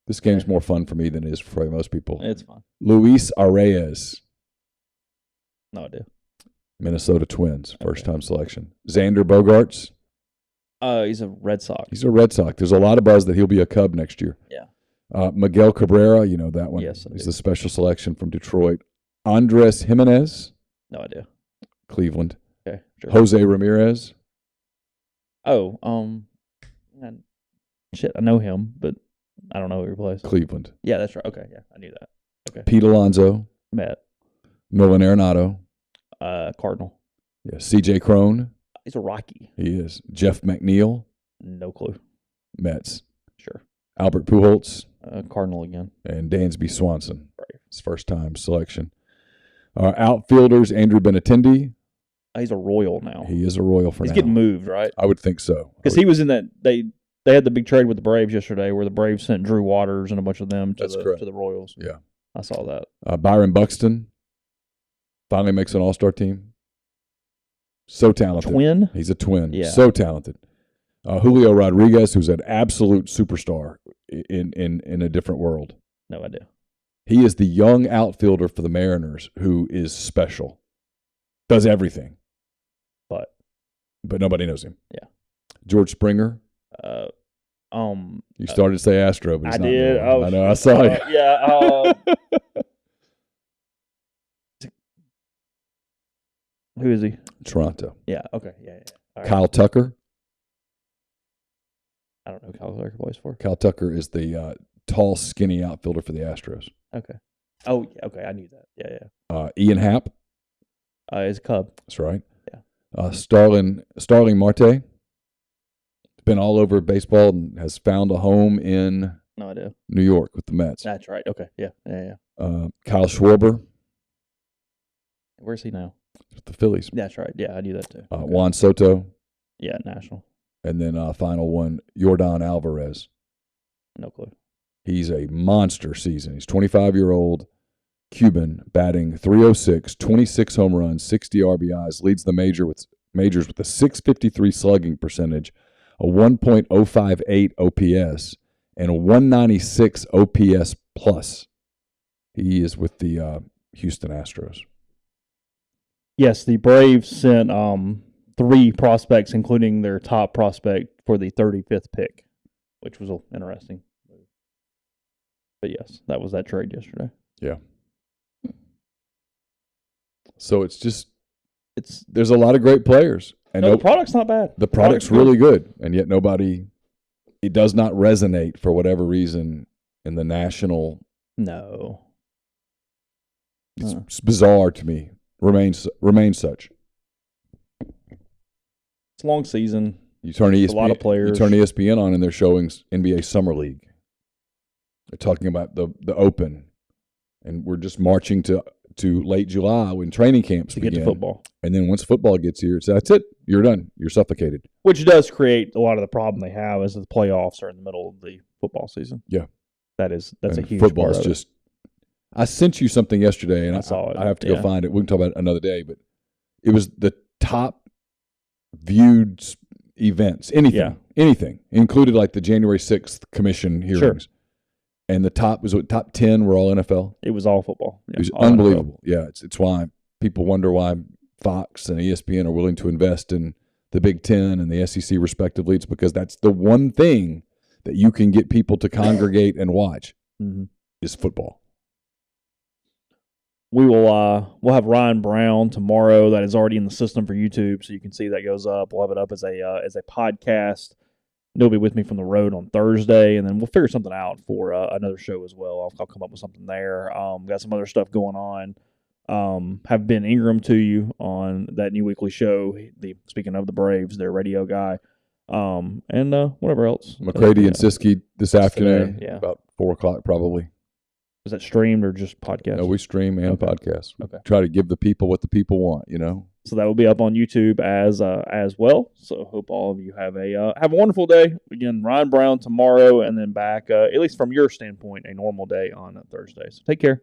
Speaker 2: This game's more fun for me than it is for most people.
Speaker 1: It's fun.
Speaker 2: Luis Arraez.
Speaker 1: No idea.
Speaker 2: Minnesota Twins, first-time selection. Xander Bogaerts.
Speaker 1: He's a Red Sox.
Speaker 2: He's a Red Sox. There's a lot of buzz that he'll be a Cub next year.
Speaker 1: Yeah.
Speaker 2: Miguel Cabrera, you know that one.
Speaker 1: Yes,
Speaker 2: he's the special selection from Detroit. Andres Jimenez.
Speaker 1: No idea.
Speaker 2: Cleveland.
Speaker 1: Okay. Sure.
Speaker 2: Jose Ramirez.
Speaker 1: Oh, shit, I know him, but I don't know who he plays.
Speaker 2: Cleveland.
Speaker 1: Yeah, that's right. Okay, yeah, I knew that. Okay.
Speaker 2: Pete Alonso.
Speaker 1: Met.
Speaker 2: Nolan Arenado.
Speaker 1: Cardinal.
Speaker 2: Yeah, C.J. Crone.
Speaker 1: He's a Rocky.
Speaker 2: He is. Jeff McNeil.
Speaker 1: No clue.
Speaker 2: Mets.
Speaker 1: Sure.
Speaker 2: Albert Pujols.
Speaker 1: Cardinal again.
Speaker 2: And Dansby Swanson.
Speaker 1: Right.
Speaker 2: His first-time selection. Outfielders, Andrew Benintendi.
Speaker 1: He's a Royal now.
Speaker 2: He is a Royal for now.
Speaker 1: He's getting moved, right?
Speaker 2: I would think so.
Speaker 1: Because he was in that they had the big trade with the Braves yesterday, where the Braves sent Drew Waters and a bunch of them to the Royals.
Speaker 2: Yeah,
Speaker 1: I saw that.
Speaker 2: Byron Buxton finally makes an All-Star team. So talented.
Speaker 1: Twin?
Speaker 2: He's a twin.
Speaker 1: Yeah.
Speaker 2: So talented. Julio Rodriguez, who's an absolute superstar in a different world.
Speaker 1: No idea.
Speaker 2: He is the young outfielder for the Mariners who is special. Does everything. But nobody knows him.
Speaker 1: Yeah.
Speaker 2: George Springer. You started to say Astro, but he's
Speaker 1: I
Speaker 2: not.
Speaker 1: did.
Speaker 2: There. I know. I saw you.
Speaker 1: Yeah. Who is he?
Speaker 2: Toronto.
Speaker 1: Yeah. Okay. Yeah. All right.
Speaker 2: Kyle Tucker.
Speaker 1: I don't know who Kyle Tucker plays for.
Speaker 2: Kyle Tucker is the tall, skinny outfielder for the Astros.
Speaker 1: Okay. Oh, yeah, okay. I knew that. Yeah.
Speaker 2: Ian Happ.
Speaker 1: He's a Cub.
Speaker 2: That's right.
Speaker 1: Yeah.
Speaker 2: Starling Marte. Been all over baseball and has found a home in
Speaker 1: No idea.
Speaker 2: New York with the Mets.
Speaker 1: That's right. Okay. Yeah.
Speaker 2: Kyle Schwarber.
Speaker 1: Where's he now?
Speaker 2: With the Phillies.
Speaker 1: That's right. Yeah, I knew that too. Okay.
Speaker 2: Juan Soto.
Speaker 1: Yeah, National.
Speaker 2: And then final one, Yordan Alvarez.
Speaker 1: No clue.
Speaker 2: He's a monster season. He's 25-year-old Cuban, batting .306, 26 home runs, 60 RBIs, leads the majors with a .653 slugging percentage, a 1.058 OPS, and a 196 OPS plus. He is with the Houston Astros.
Speaker 1: Yes, the Braves sent 3 prospects, including their top prospect, for the 35th pick, which was interesting. But yes, that was that trade yesterday.
Speaker 2: Yeah. So there's a lot of great players. And
Speaker 1: the product's not bad.
Speaker 2: The product's really good, and yet it does not resonate for whatever reason in the national.
Speaker 1: No.
Speaker 2: It's bizarre to me. Remains such.
Speaker 1: It's a long season.
Speaker 2: You turn ESPN,
Speaker 1: a lot of players.
Speaker 2: You turn ESPN on, and they're showing NBA Summer League. They're talking about the Open, and we're just marching to late July when training camps begin.
Speaker 1: Get to football. And
Speaker 2: then once football gets here, that's it. You're done. You're suffocated.
Speaker 1: Which does create a lot of the problem they have is the playoffs are in the middle of the football season.
Speaker 2: Yeah.
Speaker 1: That's a huge
Speaker 2: football
Speaker 1: part
Speaker 2: is just. I sent you something yesterday, and
Speaker 1: I saw it.
Speaker 2: I have to go find it. We can talk about it another day, but it was the top viewed events. Anything included, like the January 6th commission hearings.
Speaker 1: Sure.
Speaker 2: And the top 10 were all NFL.
Speaker 1: It was all football. Yeah,
Speaker 2: it was unbelievable. NFL. Yeah, it's why people wonder why Fox and ESPN are willing to invest in the Big Ten and the SEC respectively. It's because that's the one thing that you can get people to congregate and watch is football.
Speaker 1: We'll have Ryan Brown tomorrow. That is already in the system for YouTube, so you can see that goes up. We'll have it up as a podcast. He'll be with me from the road on Thursday, and then we'll figure something out for another show as well. I'll come up with something there. Got some other stuff going on. Have Ben Ingram to you on that new weekly show. Speaking of the Braves, their radio guy, and whatever else.
Speaker 2: McCready and Siskey this afternoon, about 4:00 probably.
Speaker 1: Is that streamed or just podcast?
Speaker 2: No, we stream and podcast. Okay. Try to give the people what the people want,
Speaker 1: So that will be up on YouTube as well. So hope all of you have a wonderful day. Again, Ryan Brown tomorrow, and then back, at least from your standpoint, a normal day on Thursday. So take care.